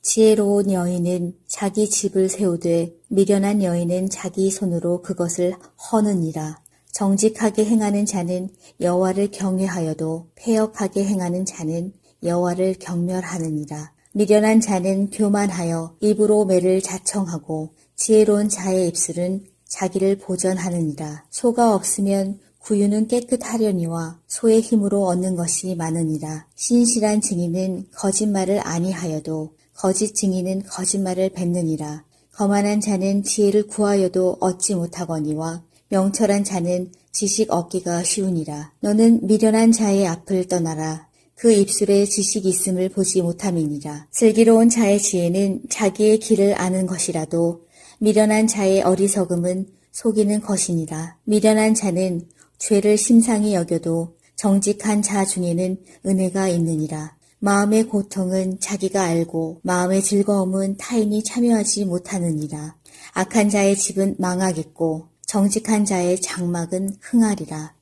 지혜로운 여인은 자기 집을 세우되 미련한 여인은 자기 손으로 그것을 허느니라. 정직하게 행하는 자는 여호와를 경외하여도 패역하게 행하는 자는 여호와를 경멸하느니라. 미련한 자는 교만하여 입으로 매를 자청하고 지혜로운 자의 입술은 자기를 보전하느니라. 소가 없으면 구유는 깨끗하려니와 소의 힘으로 얻는 것이 많으니라. 신실한 증인은 거짓말을 아니하여도 거짓 증인은 거짓말을 뱉느니라. 거만한 자는 지혜를 구하여도 얻지 못하거니와 명철한 자는 지식 얻기가 쉬우니라. 너는 미련한 자의 앞을 떠나라. 그 입술에 지식이 있음을 보지 못함이니라. 슬기로운 자의 지혜는 자기의 길을 아는 것이라도 미련한 자의 어리석음은 속이는 것이니라. 미련한 자는 죄를 심상히 여겨도 정직한 자 중에는 은혜가 있느니라. 마음의 고통은 자기가 알고 마음의 즐거움은 타인이 참여하지 못하느니라. 악한 자의 집은 망하겠고 정직한 자의 장막은 흥하리라.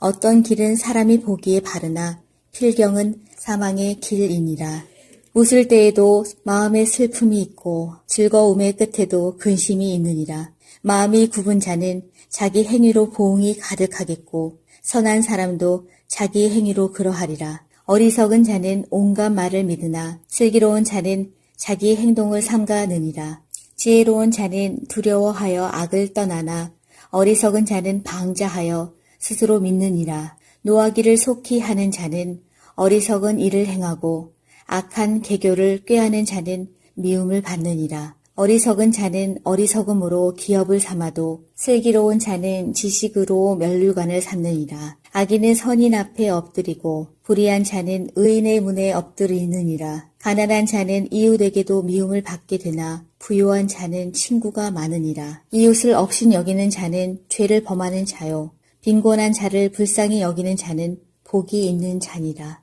어떤 길은 사람이 보기에 바르나 필경은 사망의 길이니라. 웃을 때에도 마음에 슬픔이 있고 즐거움의 끝에도 근심이 있느니라. 마음이 굽은 자는 자기 행위로 보응이 가득하겠고 선한 사람도 자기 행위로 그러하리라. 어리석은 자는 온갖 말을 믿으나 슬기로운 자는 자기 행동을 삼가느니라. 지혜로운 자는 두려워하여 악을 떠나나 어리석은 자는 방자하여 스스로 믿느니라. 노하기를 속히 하는 자는 어리석은 일을 행하고 악한 계교를 꾀하는 자는 미움을 받느니라. 어리석은 자는 어리석음으로 기업을 삼아도 슬기로운 자는 지식으로 면류관을 삼느니라. 악인은 선인 앞에 엎드리고 불의한 자는 의인의 문에 엎드리느니라. 가난한 자는 이웃에게도 미움을 받게 되나 부유한 자는 친구가 많으니라. 이웃을 업신 여기는 자는 죄를 범하는 자요. 빈곤한 자를 불쌍히 여기는 자는 복이 있는 자니라.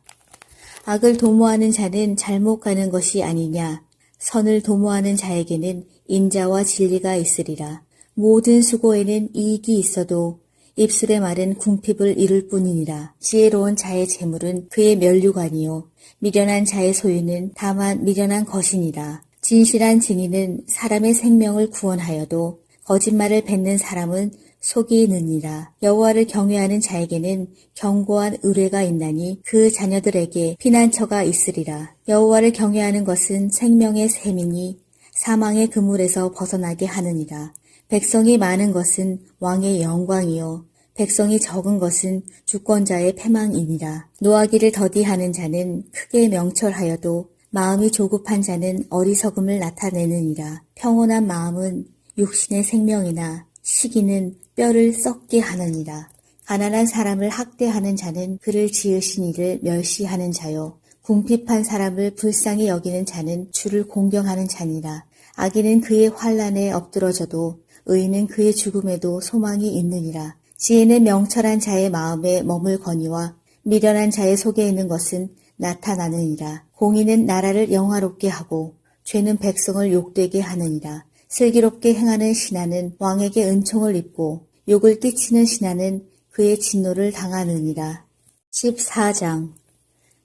악을 도모하는 자는 잘못 가는 것이 아니냐. 선을 도모하는 자에게는 인자와 진리가 있으리라. 모든 수고에는 이익이 있어도 입술의 말은 궁핍을 이룰 뿐이니라. 지혜로운 자의 재물은 그의 면류관이요 미련한 자의 소유는 다만 미련한 것이니라. 진실한 증인은 사람의 생명을 구원하여도 거짓말을 뱉는 사람은 속이 느니라. 여호와를 경외하는 자에게는 견고한 의뢰가 있나니 그 자녀들에게 피난처가 있으리라. 여호와를 경외하는 것은 생명의 셈이니 사망의 그물에서 벗어나게 하느니라. 백성이 많은 것은 왕의 영광이요 백성이 적은 것은 주권자의 패망이니라. 노하기를 더디하는 자는 크게 명철하여도 마음이 조급한 자는 어리석음을 나타내느니라. 평온한 마음은 육신의 생명이나 시기는 뼈를 썩게 하느니라. 가난한 사람을 학대하는 자는 그를 지으신 이를 멸시하는 자요. 궁핍한 사람을 불쌍히 여기는 자는 주를 공경하는 자니라. 악인은 그의 환난에 엎드러져도 의인은 그의 죽음에도 소망이 있느니라. 지혜는 명철한 자의 마음에 머물거니와 미련한 자의 속에 있는 것은 나타나느니라. 공의는 나라를 영화롭게 하고 죄는 백성을 욕되게 하느니라. 슬기롭게 행하는 신하는 왕에게 은총을 입고 욕을 띠치는 신하는 그의 진노를 당하느니라. 14장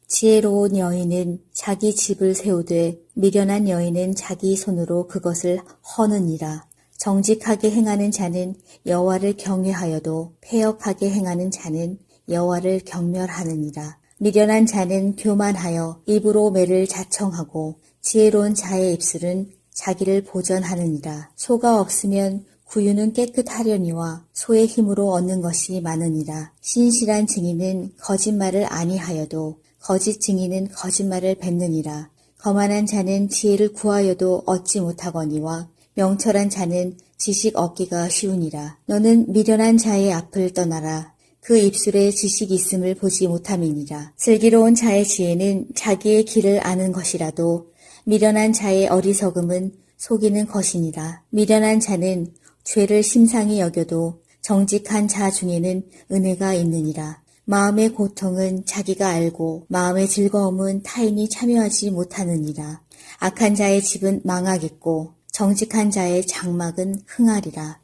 지혜로운 여인은 자기 집을 세우되 미련한 여인은 자기 손으로 그것을 허느니라. 정직하게 행하는 자는 여호와를 경외하여도 패역하게 행하는 자는 여호와를 경멸하느니라. 미련한 자는 교만하여 입으로 매를 자청하고 지혜로운 자의 입술은 자기를 보전하느니라. 소가 없으면 구유는 깨끗하려니와 소의 힘으로 얻는 것이 많으니라. 신실한 증인은 거짓말을 아니하여도 거짓 증인은 거짓말을 뱉느니라. 거만한 자는 지혜를 구하여도 얻지 못하거니와 명철한 자는 지식 얻기가 쉬우니라. 너는 미련한 자의 앞을 떠나라. 그 입술에 지식이 있음을 보지 못함이니라. 슬기로운 자의 지혜는 자기의 길을 아는 것이라도 미련한 자의 어리석음은 속이는 것이니라. 미련한 자는 죄를 심상히 여겨도 정직한 자 중에는 은혜가 있느니라. 마음의 고통은 자기가 알고 마음의 즐거움은 타인이 참여하지 못하느니라. 악한 자의 집은 망하겠고 정직한 자의 장막은 흥하리라.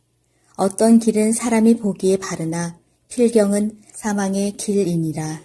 어떤 길은 사람이 보기에 바르나 필경은 사망의 길이니라.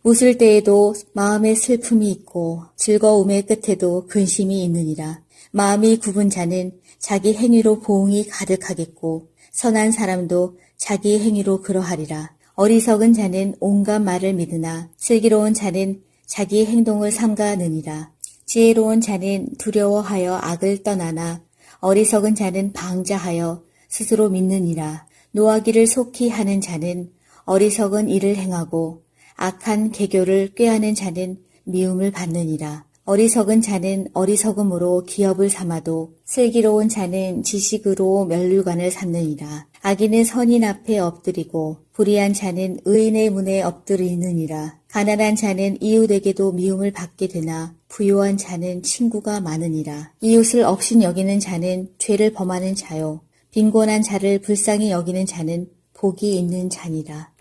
웃을 때에도 마음에 슬픔이 있고 즐거움의 끝에도 근심이 있느니라. 마음이 굽은 자는 자기 행위로 보응이 가득하겠고 선한 사람도 자기 행위로 그러하리라. 어리석은 자는 온갖 말을 믿으나 슬기로운 자는 자기 행동을 삼가느니라. 지혜로운 자는 두려워하여 악을 떠나나 어리석은 자는 방자하여 스스로 믿느니라. 노하기를 속히 하는 자는 어리석은 일을 행하고 악한 계교를 꾀하는 자는 미움을 받느니라. 어리석은 자는 어리석음으로 기업을 삼아도 슬기로운 자는 지식으로 면류관을 삼느니라. 악인은 선인 앞에 엎드리고 불의한 자는 의인의 문에 엎드리느니라. 가난한 자는 이웃에게도 미움을 받게 되나 부유한 자는 친구가 많으니라. 이웃을 업신 여기는 자는 죄를 범하는 자요. 빈곤한 자를 불쌍히 여기는 자는 복이 있는 자니라.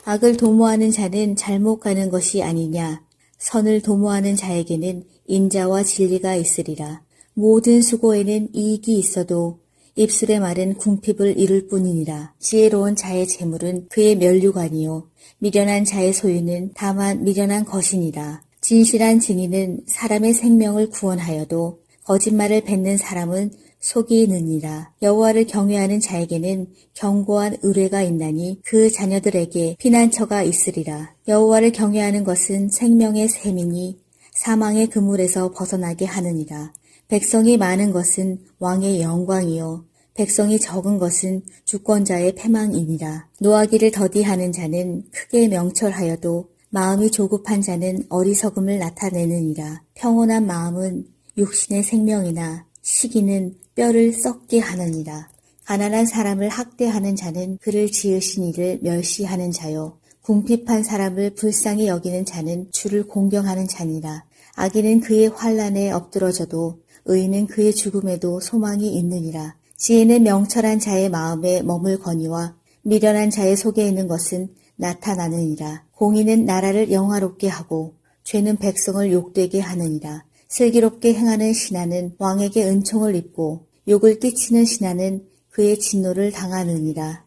악을 도모하는 자는 잘못 가는 것이 아니냐. 선을 도모하는 자에게는 인자와 진리가 있으리라. 모든 수고에는 이익이 있어도 입술의 말은 궁핍을 이룰 뿐이니라. 지혜로운 자의 재물은 그의 면류관이요 미련한 자의 소유는 다만 미련한 것이니라. 진실한 증인은 사람의 생명을 구원하여도 거짓말을 뱉는 사람은 속이 느니라. 여호와를 경외하는 자에게는 견고한 의뢰가 있나니 그 자녀들에게 피난처가 있으리라. 여호와를 경외하는 것은 생명의 샘이니 사망의 그물에서 벗어나게 하느니라. 백성이 많은 것은 왕의 영광이요 백성이 적은 것은 주권자의 패망이니라. 노하기를 더디하는 자는 크게 명철하여도 마음이 조급한 자는 어리석음을 나타내느니라. 평온한 마음은 육신의 생명이나 시기는 뼈를 썩게 하느니라. 가난한 사람을 학대하는 자는 그를 지으신 이를 멸시하는 자요. 궁핍한 사람을 불쌍히 여기는 자는 주를 공경하는 자니라. 악인은 그의 환난에 엎드러져도 의인은 그의 죽음에도 소망이 있느니라. 지혜는 명철한 자의 마음에 머물거니와 미련한 자의 속에 있는 것은 나타나느니라. 공의는 나라를 영화롭게 하고 죄는 백성을 욕되게 하느니라. 슬기롭게 행하는 신하는 왕에게 은총을 입고 욕을 끼치는 신하는 그의 진노를 당하느니라.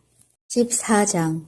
14장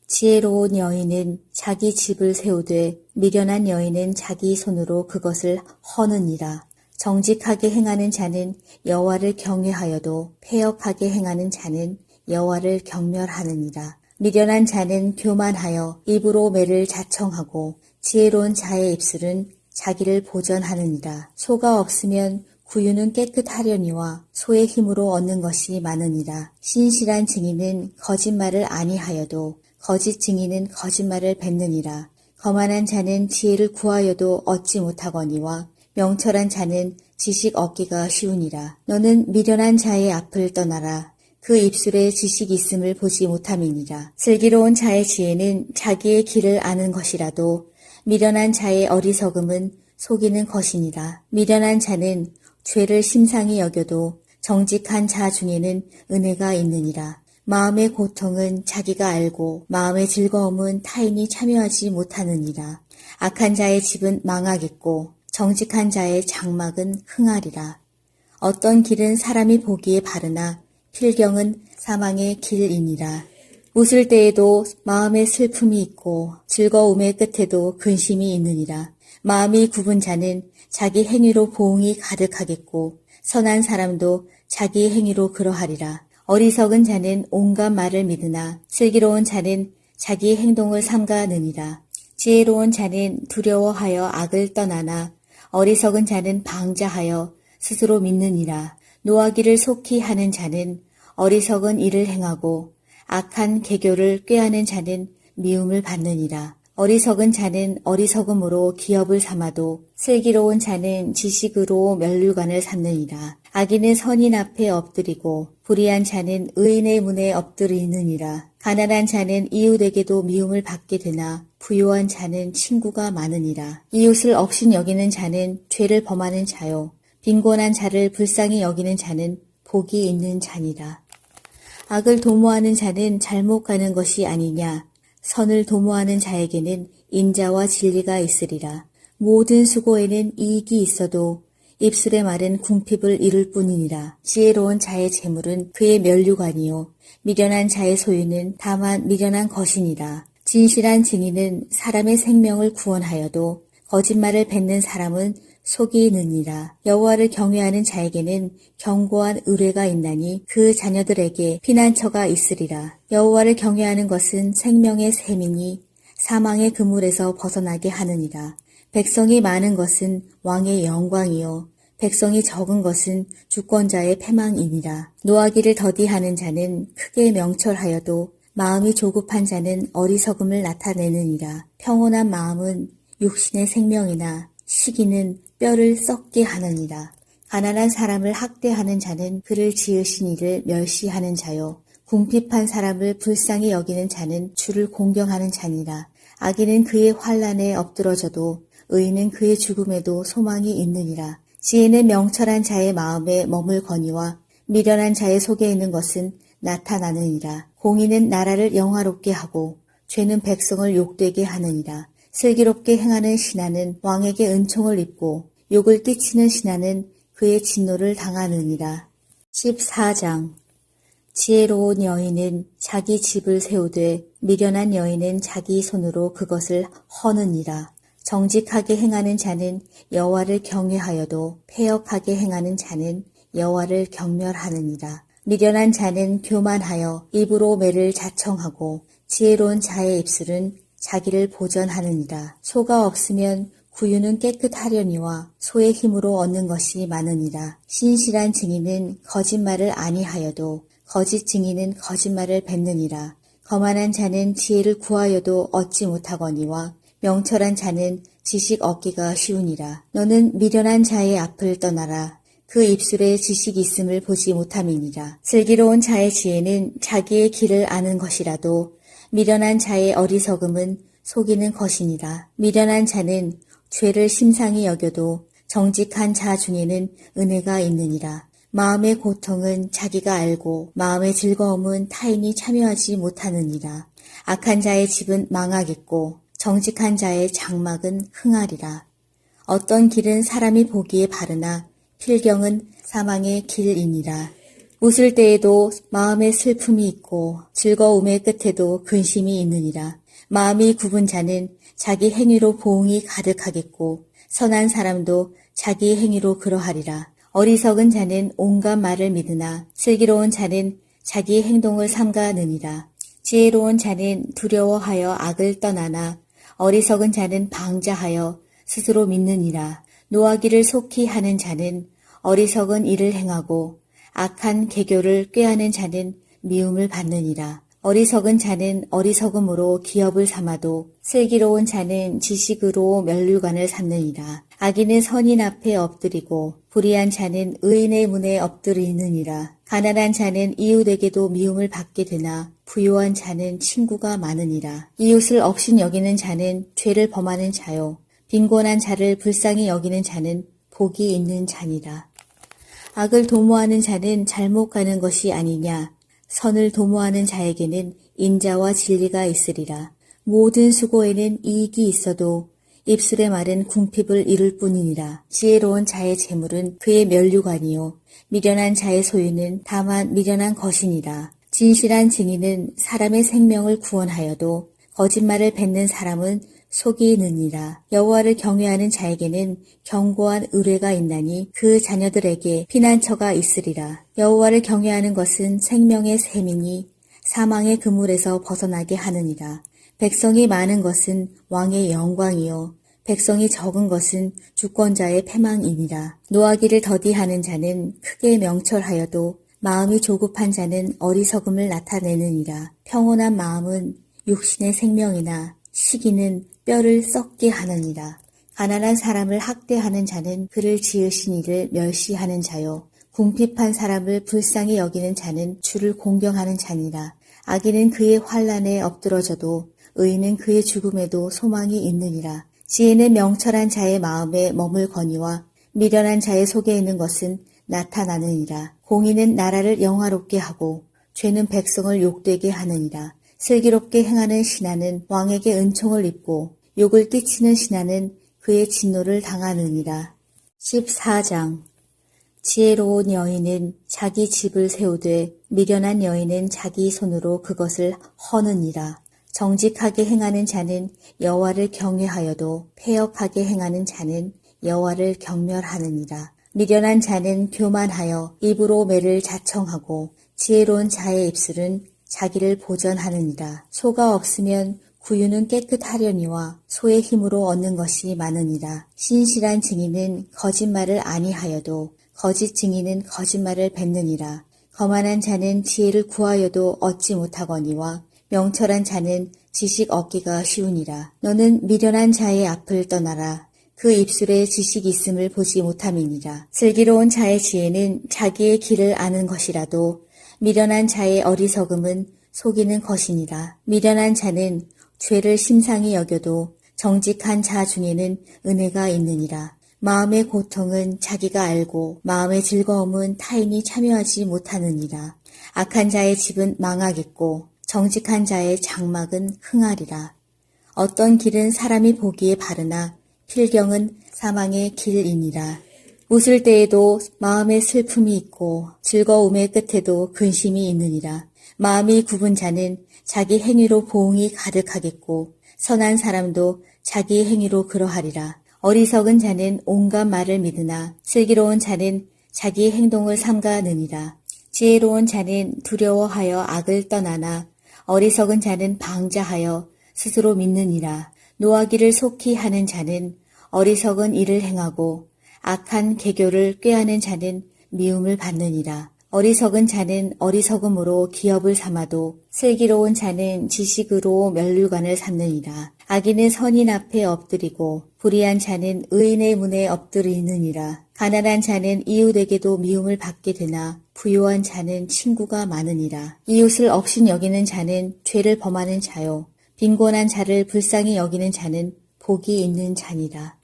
지혜로운 여인은 자기 집을 세우되 미련한 여인은 자기 손으로 그것을 허느니라. 정직하게 행하는 자는 여호와를 경외하여도 패역하게 행하는 자는 여호와를 경멸하느니라. 미련한 자는 교만하여 입으로 매를 자청하고 지혜로운 자의 입술은 자기를 보전하느니라. 소가 없으면 구유는 깨끗하려니와 소의 힘으로 얻는 것이 많으니라. 신실한 증인은 거짓말을 아니하여도 거짓 증인은 거짓말을 뱉느니라. 거만한 자는 지혜를 구하여도 얻지 못하거니와 명철한 자는 지식 얻기가 쉬우니라. 너는 미련한 자의 앞을 떠나라. 그 입술에 지식이 있음을 보지 못함이니라. 슬기로운 자의 지혜는 자기의 길을 아는 것이라도 미련한 자의 어리석음은 속이는 것이니라. 미련한 자는 죄를 심상히 여겨도 정직한 자 중에는 은혜가 있느니라. 마음의 고통은 자기가 알고 마음의 즐거움은 타인이 참여하지 못하느니라. 악한 자의 집은 망하겠고 정직한 자의 장막은 흥하리라. 어떤 길은 사람이 보기에 바르나 필경은 사망의 길이니라. 웃을 때에도 마음에 슬픔이 있고 즐거움의 끝에도 근심이 있느니라. 마음이 굽은 자는 자기 행위로 보응이 가득하겠고 선한 사람도 자기 행위로 그러하리라. 어리석은 자는 온갖 말을 믿으나 슬기로운 자는 자기 행동을 삼가느니라. 지혜로운 자는 두려워하여 악을 떠나나 어리석은 자는 방자하여 스스로 믿느니라. 노하기를 속히 하는 자는 어리석은 일을 행하고 악한 계교를 꾀하는 자는 미움을 받느니라. 어리석은 자는 어리석음으로 기업을 삼아도 슬기로운 자는 지식으로 면류관을 삼느니라. 악인은 선인 앞에 엎드리고 불의한 자는 의인의 문에 엎드리느니라. 가난한 자는 이웃에게도 미움을 받게 되나 부유한 자는 친구가 많으니라. 이웃을 업신 여기는 자는 죄를 범하는 자요. 빈곤한 자를 불쌍히 여기는 자는 복이 있는 자니라. 악을 도모하는 자는 잘못 가는 것이 아니냐. 선을 도모하는 자에게는 인자와 진리가 있으리라. 모든 수고에는 이익이 있어도 입술의 말은 궁핍을 이룰 뿐이니라. 지혜로운 자의 재물은 그의 면류관이요 미련한 자의 소유는 다만 미련한 것이니라. 진실한 증인은 사람의 생명을 구원하여도 거짓말을 뱉는 사람은 속이 느니라. 여호와를 경외하는 자에게는 견고한 의뢰가 있나니 그 자녀들에게 피난처가 있으리라. 여호와를 경외하는 것은 생명의 샘이니 사망의 그물에서 벗어나게 하느니라. 백성이 많은 것은 왕의 영광이요 백성이 적은 것은 주권자의 패망이니라. 노하기를 더디하는 자는 크게 명철하여도 마음이 조급한 자는 어리석음을 나타내느니라. 평온한 마음은 육신의 생명이나 시기는 뼈를 썩게 하느니라. 가난한 사람을 학대하는 자는 그를 지으신 이를 멸시하는 자요. 궁핍한 사람을 불쌍히 여기는 자는 주를 공경하는 자니라. 악인은 그의 환난에 엎드러져도 의인은 그의 죽음에도 소망이 있느니라. 지혜는 명철한 자의 마음에 머물거니와 미련한 자의 속에 있는 것은 나타나느니라. 공의는 나라를 영화롭게 하고 죄는 백성을 욕되게 하느니라. 슬기롭게 행하는 신하는 왕에게 은총을 입고 욕을 끼치는 신하는 그의 진노를 당하느니라. 14장 지혜로운 여인은 자기 집을 세우되 미련한 여인은 자기 손으로 그것을 허느니라. 정직하게 행하는 자는 여호와를 경외하여도 패역하게 행하는 자는 여호와를 경멸하느니라. 미련한 자는 교만하여 입으로 매를 자청하고 지혜로운 자의 입술은 자기를 보전하느니라. 소가 없으면 구유는 깨끗하려니와 소의 힘으로 얻는 것이 많으니라. 신실한 증인은 거짓말을 아니하여도 거짓 증인은 거짓말을 뱉느니라. 거만한 자는 지혜를 구하여도 얻지 못하거니와 명철한 자는 지식 얻기가 쉬우니라. 너는 미련한 자의 앞을 떠나라. 그 입술에 지식이 있음을 보지 못함이니라. 슬기로운 자의 지혜는 자기의 길을 아는 것이라도 미련한 자의 어리석음은 속이는 것이니라. 미련한 자는 죄를 심상히 여겨도 정직한 자 중에는 은혜가 있느니라. 마음의 고통은 자기가 알고 마음의 즐거움은 타인이 참여하지 못하느니라. 악한 자의 집은 망하겠고 정직한 자의 장막은 흥하리라. 어떤 길은 사람이 보기에 바르나 필경은 사망의 길이니라. 웃을 때에도 마음에 슬픔이 있고 즐거움의 끝에도 근심이 있느니라. 마음이 굽은 자는 자기 행위로 보응이 가득하겠고 선한 사람도 자기 행위로 그러하리라. 어리석은 자는 온갖 말을 믿으나 슬기로운 자는 자기 행동을 삼가느니라. 지혜로운 자는 두려워하여 악을 떠나나 어리석은 자는 방자하여 스스로 믿느니라. 노하기를 속히 하는 자는 어리석은 일을 행하고 악한 계교를 꾀하는 자는 미움을 받느니라. 어리석은 자는 어리석음으로 기업을 삼아도 슬기로운 자는 지식으로 면류관을 삼느니라. 악인은 선인 앞에 엎드리고 불의한 자는 의인의 문에 엎드리느니라. 가난한 자는 이웃에게도 미움을 받게 되나 부유한 자는 친구가 많으니라. 이웃을 억신 여기는 자는 죄를 범하는 자요. 빈곤한 자를 불쌍히 여기는 자는 복이 있는 자니라. 악을 도모하는 자는 잘못 가는 것이 아니냐. 선을 도모하는 자에게는 인자와 진리가 있으리라. 모든 수고에는 이익이 있어도 입술의 말은 궁핍을 이룰 뿐이니라. 지혜로운 자의 재물은 그의 면류관이요 미련한 자의 소유는 다만 미련한 것이니라. 진실한 증인은 사람의 생명을 구원하여도 거짓말을 뱉는 사람은 속이 느니라. 여호와를 경외하는 자에게는 견고한 의뢰가 있나니 그 자녀들에게 피난처가 있으리라. 여호와를 경외하는 것은 생명의 샘이니 사망의 그물에서 벗어나게 하느니라. 백성이 많은 것은 왕의 영광이요 백성이 적은 것은 주권자의 패망이니라. 노하기를 더디하는 자는 크게 명철하여도 마음이 조급한 자는 어리석음을 나타내느니라. 평온한 마음은 육신의 생명이나 시기는 뼈를 썩게 하느니라. 가난한 사람을 학대하는 자는 그를 지으신 이를 멸시하는 자요. 궁핍한 사람을 불쌍히 여기는 자는 주를 공경하는 자니라. 악인은 그의 환난에 엎드러져도 의인은 그의 죽음에도 소망이 있느니라. 지혜는 명철한 자의 마음에 머물거니와 미련한 자의 속에 있는 것은 나타나느니라. 공의는 나라를 영화롭게 하고 죄는 백성을 욕되게 하느니라. 슬기롭게 행하는 신하는 왕에게 은총을 입고 욕을 끼치는 신하는 그의 진노를 당하느니라. 14장 지혜로운 여인은 자기 집을 세우되 미련한 여인은 자기 손으로 그것을 허느니라. 정직하게 행하는 자는 여호와를 경외하여도 패역하게 행하는 자는 여호와를 경멸하느니라. 미련한 자는 교만하여 입으로 매를 자청하고 지혜로운 자의 입술은 자기를 보전하느니라. 소가 없으면 구유는 깨끗하려니와 소의 힘으로 얻는 것이 많으니라. 신실한 증인은 거짓말을 아니하여도 거짓 증인은 거짓말을 뱉느니라. 거만한 자는 지혜를 구하여도 얻지 못하거니와 명철한 자는 지식 얻기가 쉬우니라. 너는 미련한 자의 앞을 떠나라. 그 입술에 지식이 있음을 보지 못함이니라. 슬기로운 자의 지혜는 자기의 길을 아는 것이라도 미련한 자의 어리석음은 속이는 것이니라. 미련한 자는 죄를 심상히 여겨도 정직한 자 중에는 은혜가 있느니라. 마음의 고통은 자기가 알고 마음의 즐거움은 타인이 참여하지 못하느니라. 악한 자의 집은 망하겠고 정직한 자의 장막은 흥하리라. 어떤 길은 사람이 보기에 바르나 필경은 사망의 길이니라. 웃을 때에도 마음에 슬픔이 있고 즐거움의 끝에도 근심이 있느니라. 마음이 굽은 자는 자기 행위로 보응이 가득하겠고 선한 사람도 자기 행위로 그러하리라. 어리석은 자는 온갖 말을 믿으나 슬기로운 자는 자기 행동을 삼가느니라. 지혜로운 자는 두려워하여 악을 떠나나 어리석은 자는 방자하여 스스로 믿느니라. 노하기를 속히 하는 자는 어리석은 일을 행하고 악한 계교를 꾀하는 자는 미움을 받느니라. 어리석은 자는 어리석음으로 기업을 삼아도 슬기로운 자는 지식으로 면류관을 삼느니라. 악인은 선인 앞에 엎드리고 불의한 자는 의인의 문에 엎드리느니라. 가난한 자는 이웃에게도 미움을 받게 되나 부유한 자는 친구가 많으니라. 이웃을 억신 여기는 자는 죄를 범하는 자요 빈곤한 자를 불쌍히 여기는 자는 복이 있는 자니라.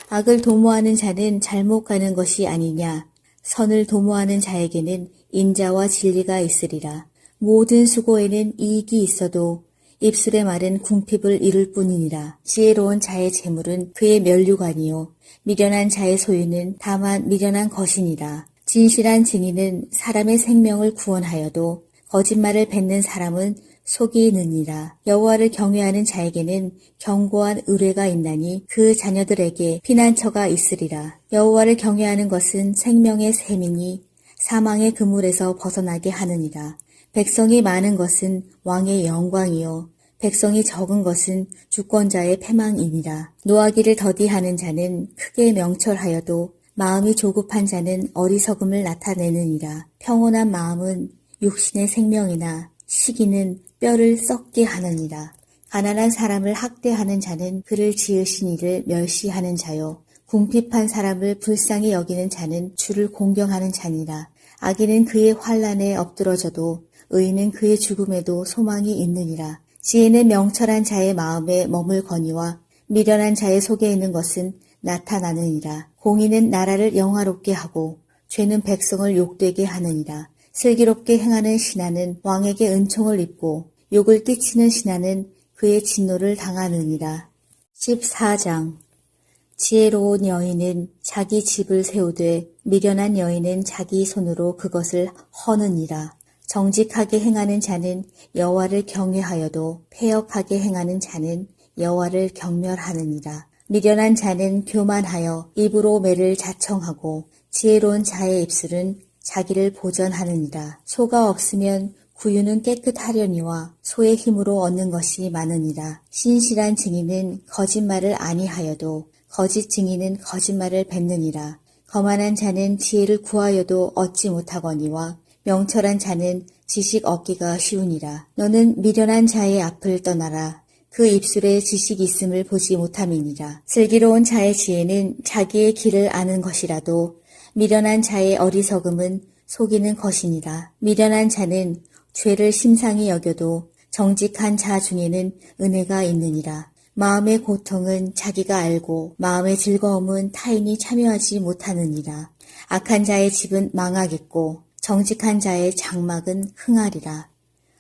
악을 도모하는 자는 잘못 가는 것이 아니냐. 선을 도모하는 자에게는 인자와 진리가 있으리라. 모든 수고에는 이익이 있어도 입술의 말은 궁핍을 이룰 뿐이니라. 지혜로운 자의 재물은 그의 면류관이요 미련한 자의 소유는 다만 미련한 것이니라. 진실한 증인은 사람의 생명을 구원하여도 거짓말을 뱉는 사람은 속이 느니라. 여호와를 경외하는 자에게는 견고한 의뢰가 있나니 그 자녀들에게 피난처가 있으리라. 여호와를 경외하는 것은 생명의 샘이니 사망의 그물에서 벗어나게 하느니라. 백성이 많은 것은 왕의 영광이요 백성이 적은 것은 주권자의 패망이니라. 노하기를 더디하는 자는 크게 명철하여도 마음이 조급한 자는 어리석음을 나타내느니라. 평온한 마음은 육신의 생명이나 시기는 뼈를 썩게 하느니라. 가난한 사람을 학대하는 자는 그를 지으신 이를 멸시하는 자요 궁핍한 사람을 불쌍히 여기는 자는 주를 공경하는 자니라. 악인은 그의 환난에 엎드러져도 의인은 그의 죽음에도 소망이 있느니라. 지혜는 명철한 자의 마음에 머물거니와 미련한 자의 속에 있는 것은 나타나느니라. 공의는 나라를 영화롭게 하고 죄는 백성을 욕되게 하느니라. 슬기롭게 행하는 신하는 왕에게 은총을 입고 욕을 띠치는 신하는 그의 진노를 당하느니라. 14장 지혜로운 여인은 자기 집을 세우되 미련한 여인은 자기 손으로 그것을 허느니라. 정직하게 행하는 자는 여호와를 경외하여도 패역하게 행하는 자는 여호와를 경멸하느니라. 미련한 자는 교만하여 입으로 매를 자청하고 지혜로운 자의 입술은 자기를 보전하느니라. 소가 없으면 구유는 깨끗하려니와 소의 힘으로 얻는 것이 많으니라. 신실한 증인은 거짓말을 아니하여도 거짓 증인은 거짓말을 뱉느니라. 거만한 자는 지혜를 구하여도 얻지 못하거니와 명철한 자는 지식 얻기가 쉬우니라. 너는 미련한 자의 앞을 떠나라. 그 입술에 지식이 있음을 보지 못함이니라. 슬기로운 자의 지혜는 자기의 길을 아는 것이라도 미련한 자의 어리석음은 속이는 것이니라. 미련한 자는 죄를 심상히 여겨도 정직한 자 중에는 은혜가 있느니라. 마음의 고통은 자기가 알고 마음의 즐거움은 타인이 참여하지 못하느니라. 악한 자의 집은 망하겠고 정직한 자의 장막은 흥하리라.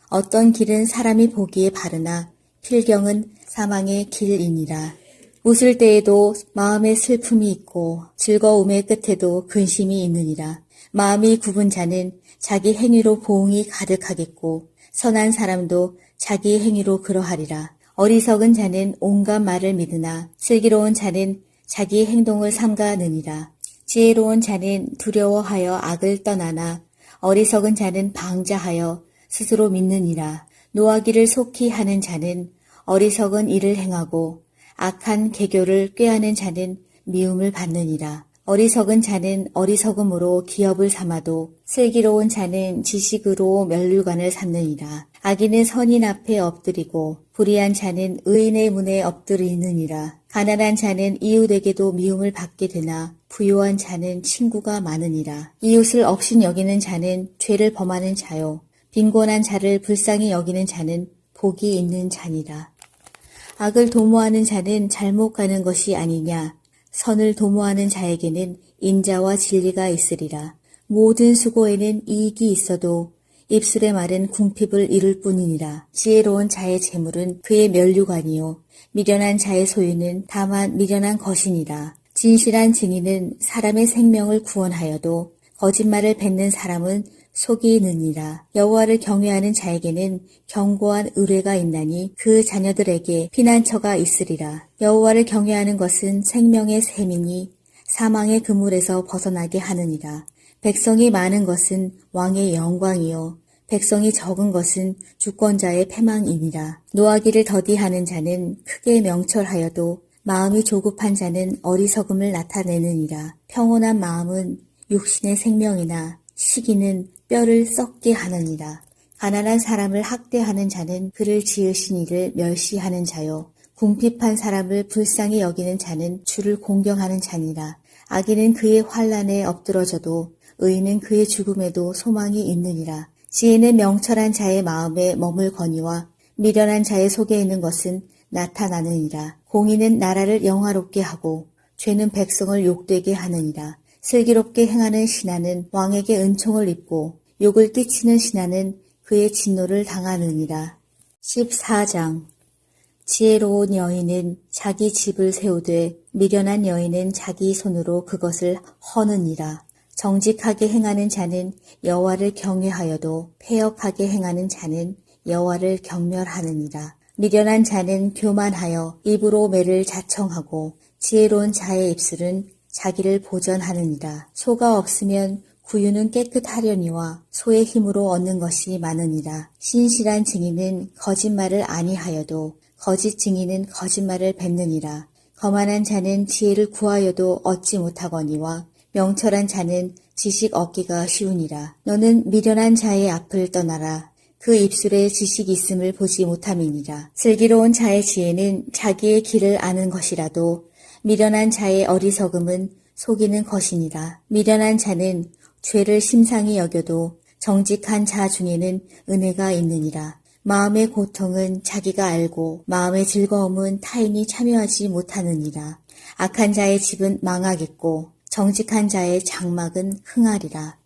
어떤 길은 사람이 보기에 바르나 필경은 사망의 길이니라. 웃을 때에도 마음에 슬픔이 있고 즐거움의 끝에도 근심이 있느니라. 마음이 굽은 자는 자기 행위로 보응이 가득하겠고 선한 사람도 자기 행위로 그러하리라. 어리석은 자는 온갖 말을 믿으나 슬기로운 자는 자기 행동을 삼가느니라. 지혜로운 자는 두려워하여 악을 떠나나 어리석은 자는 방자하여 스스로 믿느니라. 노하기를 속히 하는 자는 어리석은 일을 행하고 악한 계교를 꾀하는 자는 미움을 받느니라. 어리석은 자는 어리석음으로 기업을 삼아도 슬기로운 자는 지식으로 면류관을 삼느니라. 악인은 선인 앞에 엎드리고 불의한 자는 의인의 문에 엎드리느니라. 가난한 자는 이웃에게도 미움을 받게 되나 부유한 자는 친구가 많으니라. 이웃을 억신 여기는 자는 죄를 범하는 자요. 빈곤한 자를 불쌍히 여기는 자는 복이 있는 자니라. 악을 도모하는 자는 잘못 가는 것이 아니냐. 선을 도모하는 자에게는 인자와 진리가 있으리라. 모든 수고에는 이익이 있어도 입술의 말은 궁핍을 이룰 뿐이니라. 지혜로운 자의 재물은 그의 면류관이요 미련한 자의 소유는 다만 미련한 것이니라. 진실한 증인은 사람의 생명을 구원하여도 거짓말을 뱉는 사람은 속이 느니라. 여호와를 경외하는 자에게는 견고한 의뢰가 있나니 그 자녀들에게 피난처가 있으리라. 여호와를 경외하는 것은 생명의 셈이니 사망의 그물에서 벗어나게 하느니라. 백성이 많은 것은 왕의 영광이요 백성이 적은 것은 주권자의 패망이니라. 노하기를 더디하는 자는 크게 명철하여도 마음이 조급한 자는 어리석음을 나타내느니라. 평온한 마음은 육신의 생명이나 시기는 뼈를 썩게 하느니라. 가난한 사람을 학대하는 자는 그를 지으신 이를 멸시하는 자요. 궁핍한 사람을 불쌍히 여기는 자는 주를 공경하는 자니라. 악인은 그의 환난에 엎드러져도 의인은 그의 죽음에도 소망이 있느니라. 지혜는 명철한 자의 마음에 머물거니와 미련한 자의 속에 있는 것은 나타나느니라. 공의는 나라를 영화롭게 하고 죄는 백성을 욕되게 하느니라. 슬기롭게 행하는 신하는 왕에게 은총을 입고 욕을 끼치는 신하는 그의 진노를 당하느니라. 14장 지혜로운 여인은 자기 집을 세우되 미련한 여인은 자기 손으로 그것을 허느니라. 정직하게 행하는 자는 여호와를 경외하여도 패역하게 행하는 자는 여호와를 경멸하느니라. 미련한 자는 교만하여 입으로 매를 자청하고 지혜로운 자의 입술은 자기를 보전하느니라. 소가 없으면 구유는 깨끗하려니와 소의 힘으로 얻는 것이 많으니라. 신실한 증인은 거짓말을 아니하여도 거짓 증인은 거짓말을 뱉느니라. 거만한 자는 지혜를 구하여도 얻지 못하거니와 명철한 자는 지식 얻기가 쉬우니라. 너는 미련한 자의 앞을 떠나라. 그 입술에 지식이 있음을 보지 못함이니라. 슬기로운 자의 지혜는 자기의 길을 아는 것이라도 미련한 자의 어리석음은 속이는 것이니라. 미련한 자는 죄를 심상히 여겨도 정직한 자 중에는 은혜가 있느니라. 마음의 고통은 자기가 알고 마음의 즐거움은 타인이 참여하지 못하느니라. 악한 자의 집은 망하겠고 정직한 자의 장막은 흥하리라.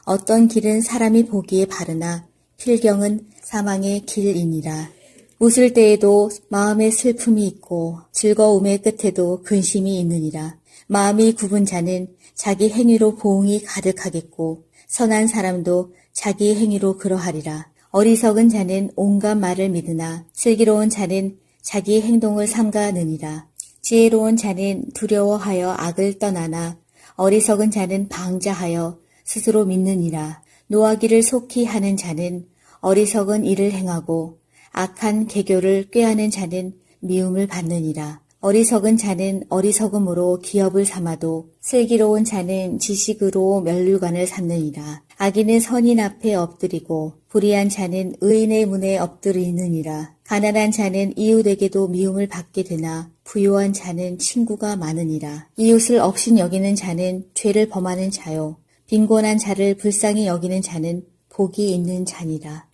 어떤 길은 사람이 보기에 바르나 필경은 사망의 길이니라. 웃을 때에도 마음에 슬픔이 있고 즐거움의 끝에도 근심이 있느니라. 마음이 굽은 자는 자기 행위로 보응이 가득하겠고 선한 사람도 자기 행위로 그러하리라. 어리석은 자는 온갖 말을 믿으나 슬기로운 자는 자기 행동을 삼가느니라. 지혜로운 자는 두려워하여 악을 떠나나 어리석은 자는 방자하여 스스로 믿느니라. 노하기를 속히 하는 자는 어리석은 일을 행하고 악한 계교를 꾀하는 자는 미움을 받느니라. 어리석은 자는 어리석음으로 기업을 삼아도 슬기로운 자는 지식으로 면류관을 삼느니라. 악인은 선인 앞에 엎드리고 불의한 자는 의인의 문에 엎드리느니라. 가난한 자는 이웃에게도 미움을 받게 되나 부유한 자는 친구가 많으니라. 이웃을 억신 여기는 자는 죄를 범하는 자요. 빈곤한 자를 불쌍히 여기는 자는 복이 있는 자니라.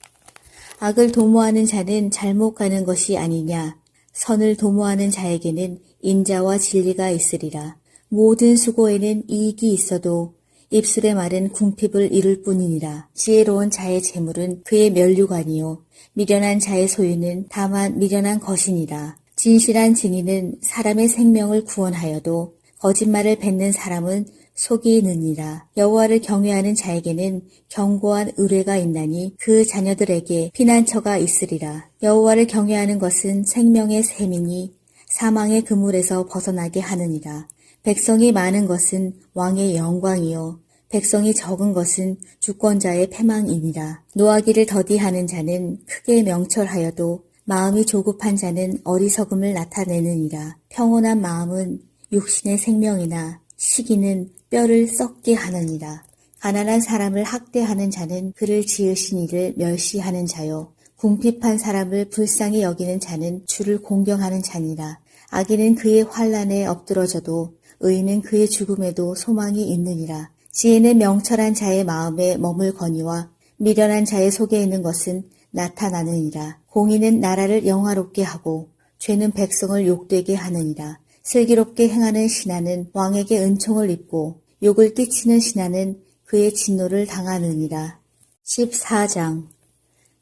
악을 도모하는 자는 잘못 가는 것이 아니냐. 선을 도모하는 자에게는 인자와 진리가 있으리라. 모든 수고에는 이익이 있어도 입술의 말은 궁핍을 이룰 뿐이니라. 지혜로운 자의 재물은 그의 면류관이요 미련한 자의 소유는 다만 미련한 것이니라. 진실한 증인은 사람의 생명을 구원하여도 거짓말을 뱉는 사람은 속이 느니라. 여호와를 경외하는 자에게는 견고한 의뢰가 있나니 그 자녀들에게 피난처가 있으리라. 여호와를 경외하는 것은 생명의 셈이니 사망의 그물에서 벗어나게 하느니라. 백성이 많은 것은 왕의 영광이요 백성이 적은 것은 주권자의 패망이니라. 노하기를 더디하는 자는 크게 명철하여도 마음이 조급한 자는 어리석음을 나타내느니라. 평온한 마음은 육신의 생명이나 시기는 뼈를 썩게 하느니라. 가난한 사람을 학대하는 자는 그를 지으신 이를 멸시하는 자요. 궁핍한 사람을 불쌍히 여기는 자는 주를 공경하는 자니라. 악인은 그의 환난에 엎드러져도 의인은 그의 죽음에도 소망이 있느니라. 지혜는 명철한 자의 마음에 머물거니와 미련한 자의 속에 있는 것은 나타나느니라. 공의는 나라를 영화롭게 하고 죄는 백성을 욕되게 하느니라. 슬기롭게 행하는 신하는 왕에게 은총을 입고 욕을 끼치는 신하는 그의 진노를 당하느니라. 14장.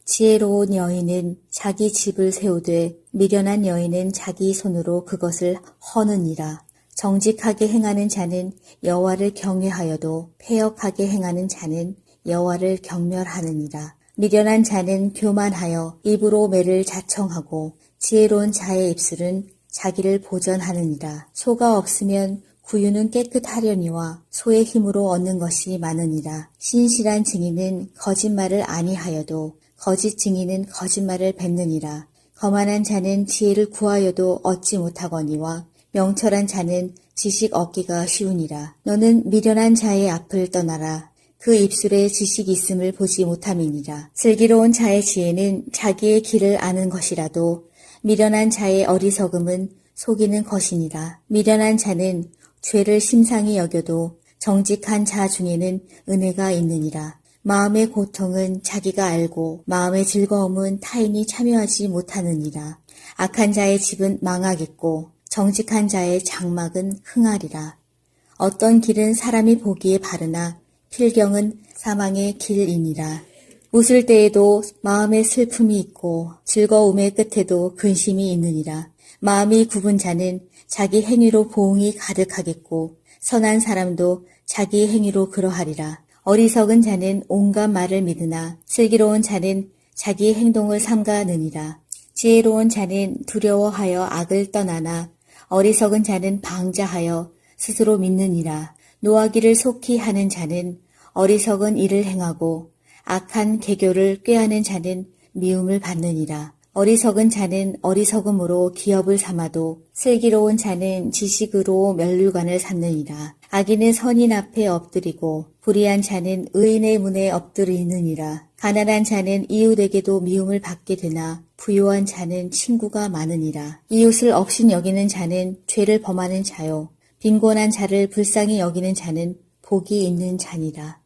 지혜로운 여인은 자기 집을 세우되 미련한 여인은 자기 손으로 그것을 허느니라. 정직하게 행하는 자는 여호와를 경외하여도 패역하게 행하는 자는 여호와를 경멸하느니라. 미련한 자는 교만하여 입으로 매를 자청하고 지혜로운 자의 입술은 자기를 보전하느니라. 소가 없으면 구유는 깨끗하려니와 소의 힘으로 얻는 것이 많으니라. 신실한 증인은 거짓말을 아니하여도 거짓 증인은 거짓말을 뱉느니라. 거만한 자는 지혜를 구하여도 얻지 못하거니와 명철한 자는 지식 얻기가 쉬우니라. 너는 미련한 자의 앞을 떠나라. 그 입술에 지식이 있음을 보지 못함이니라. 슬기로운 자의 지혜는 자기의 길을 아는 것이라도 미련한 자의 어리석음은 속이는 것이니라. 미련한 자는 죄를 심상히 여겨도 정직한 자 중에는 은혜가 있느니라. 마음의 고통은 자기가 알고 마음의 즐거움은 타인이 참여하지 못하느니라. 악한 자의 집은 망하겠고 정직한 자의 장막은 흥하리라. 어떤 길은 사람이 보기에 바르나 필경은 사망의 길이니라. 웃을 때에도 마음에 슬픔이 있고 즐거움의 끝에도 근심이 있느니라. 마음이 굽은 자는 자기 행위로 보응이 가득하겠고 선한 사람도 자기 행위로 그러하리라. 어리석은 자는 온갖 말을 믿으나 슬기로운 자는 자기 행동을 삼가느니라. 지혜로운 자는 두려워하여 악을 떠나나 어리석은 자는 방자하여 스스로 믿느니라. 노하기를 속히 하는 자는 어리석은 일을 행하고 악한 계교를 꾀하는 자는 미움을 받느니라. 어리석은 자는 어리석음으로 기업을 삼아도 슬기로운 자는 지식으로 면류관을 삼느니라. 악인은 선인 앞에 엎드리고 불의한 자는 의인의 문에 엎드리느니라. 가난한 자는 이웃에게도 미움을 받게 되나 부유한 자는 친구가 많으니라. 이웃을 업신 여기는 자는 죄를 범하는 자요. 빈곤한 자를 불쌍히 여기는 자는 복이 있는 자니라.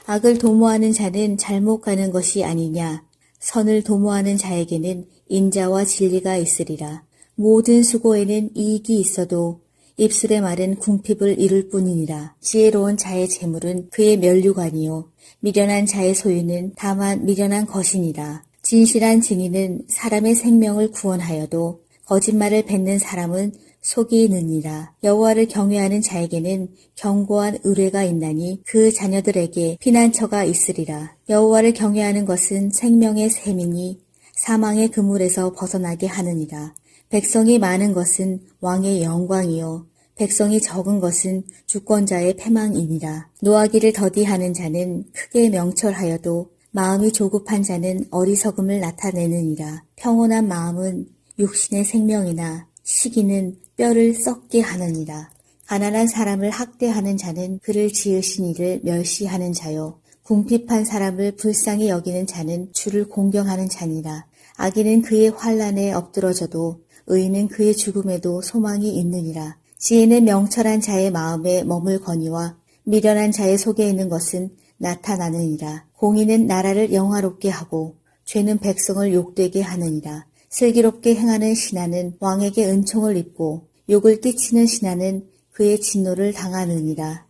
악을 도모하는 자는 잘못 가는 것이 아니냐. 선을 도모하는 자에게는 인자와 진리가 있으리라. 모든 수고에는 이익이 있어도 입술의 말은 궁핍을 이룰 뿐이니라. 지혜로운 자의 재물은 그의 면류관이요 미련한 자의 소유는 다만 미련한 것이니라. 진실한 증인은 사람의 생명을 구원하여도 거짓말을 뱉는 사람은 속이 느니라. 여호와를 경외하는 자에게는 견고한 의뢰가 있나니 그 자녀들에게 피난처가 있으리라. 여호와를 경외하는 것은 생명의 샘이니 사망의 그물에서 벗어나게 하느니라. 백성이 많은 것은 왕의 영광이요 백성이 적은 것은 주권자의 패망이니라. 노하기를 더디하는 자는 크게 명철하여도 마음이 조급한 자는 어리석음을 나타내느니라. 평온한 마음은 육신의 생명이나 시기는 뼈를 썩게 하느니라. 가난한 사람을 학대하는 자는 그를 지으신 이를 멸시하는 자요. 궁핍한 사람을 불쌍히 여기는 자는 주를 공경하는 자니라. 악인은 그의 환난에 엎드러져도 의인은 그의 죽음에도 소망이 있느니라. 지혜는 명철한 자의 마음에 머물거니와 미련한 자의 속에 있는 것은 나타나느니라. 공의는 나라를 영화롭게 하고 죄는 백성을 욕되게 하느니라. 슬기롭게 행하는 신하는 왕에게 은총을 입고 욕을 끼치는 신하는 그의 진노를 당하느니라.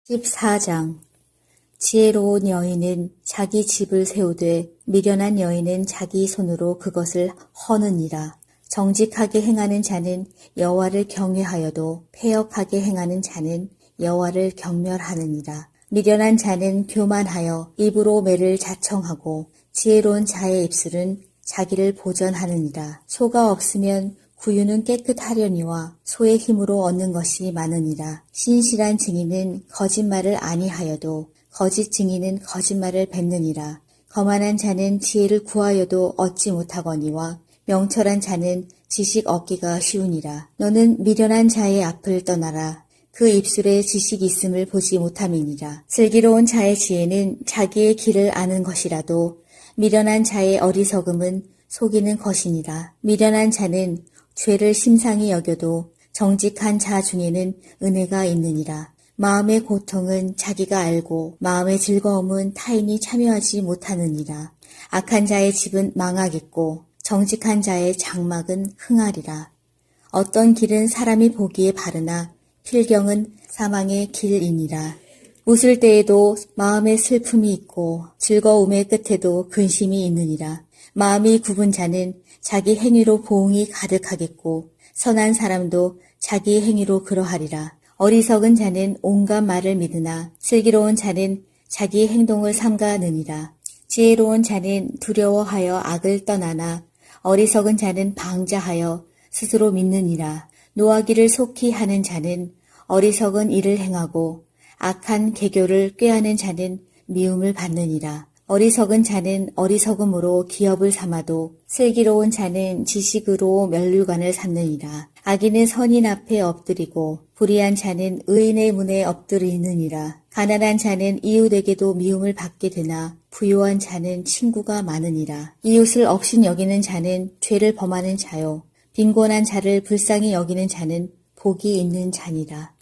14장. 지혜로운 여인은 자기 집을 세우되 미련한 여인은 자기 손으로 그것을 허느니라. 정직하게 행하는 자는 여호와를 경외하여도 패역하게 행하는 자는 여호와를 경멸하느니라. 미련한 자는 교만하여 입으로 매를 자청하고 지혜로운 자의 입술은 자기를 보전하느니라. 소가 없으면 구유는 깨끗하려니와 소의 힘으로 얻는 것이 많으니라. 신실한 증인은 거짓말을 아니하여도 거짓 증인은 거짓말을 뱉느니라. 거만한 자는 지혜를 구하여도 얻지 못하거니와 명철한 자는 지식 얻기가 쉬우니라. 너는 미련한 자의 앞을 떠나라. 그 입술에 지식이 있음을 보지 못함이니라. 슬기로운 자의 지혜는 자기의 길을 아는 것이라도 미련한 자의 어리석음은 속이는 것이니라. 미련한 자는 죄를 심상히 여겨도 정직한 자 중에는 은혜가 있느니라. 마음의 고통은 자기가 알고 마음의 즐거움은 타인이 참여하지 못하느니라. 악한 자의 집은 망하겠고 정직한 자의 장막은 흥하리라. 어떤 길은 사람이 보기에 바르나 필경은 사망의 길이니라. 웃을 때에도 마음에 슬픔이 있고 즐거움의 끝에도 근심이 있느니라. 마음이 굽은 자는 자기 행위로 보응이 가득하겠고 선한 사람도 자기 행위로 그러하리라. 어리석은 자는 온갖 말을 믿으나 슬기로운 자는 자기 행동을 삼가느니라. 지혜로운 자는 두려워하여 악을 떠나나 어리석은 자는 방자하여 스스로 믿느니라. 노하기를 속히 하는 자는 어리석은 일을 행하고 악한 계교를 꾀하는 자는 미움을 받느니라. 어리석은 자는 어리석음으로 기업을 삼아도 슬기로운 자는 지식으로 면류관을 삼느니라. 악인은 선인 앞에 엎드리고 불의한 자는 의인의 문에 엎드리느니라. 가난한 자는 이웃에게도 미움을 받게 되나 부유한 자는 친구가 많으니라. 이웃을 억신 여기는 자는 죄를 범하는 자요. 빈곤한 자를 불쌍히 여기는 자는 복이 있는 자니라.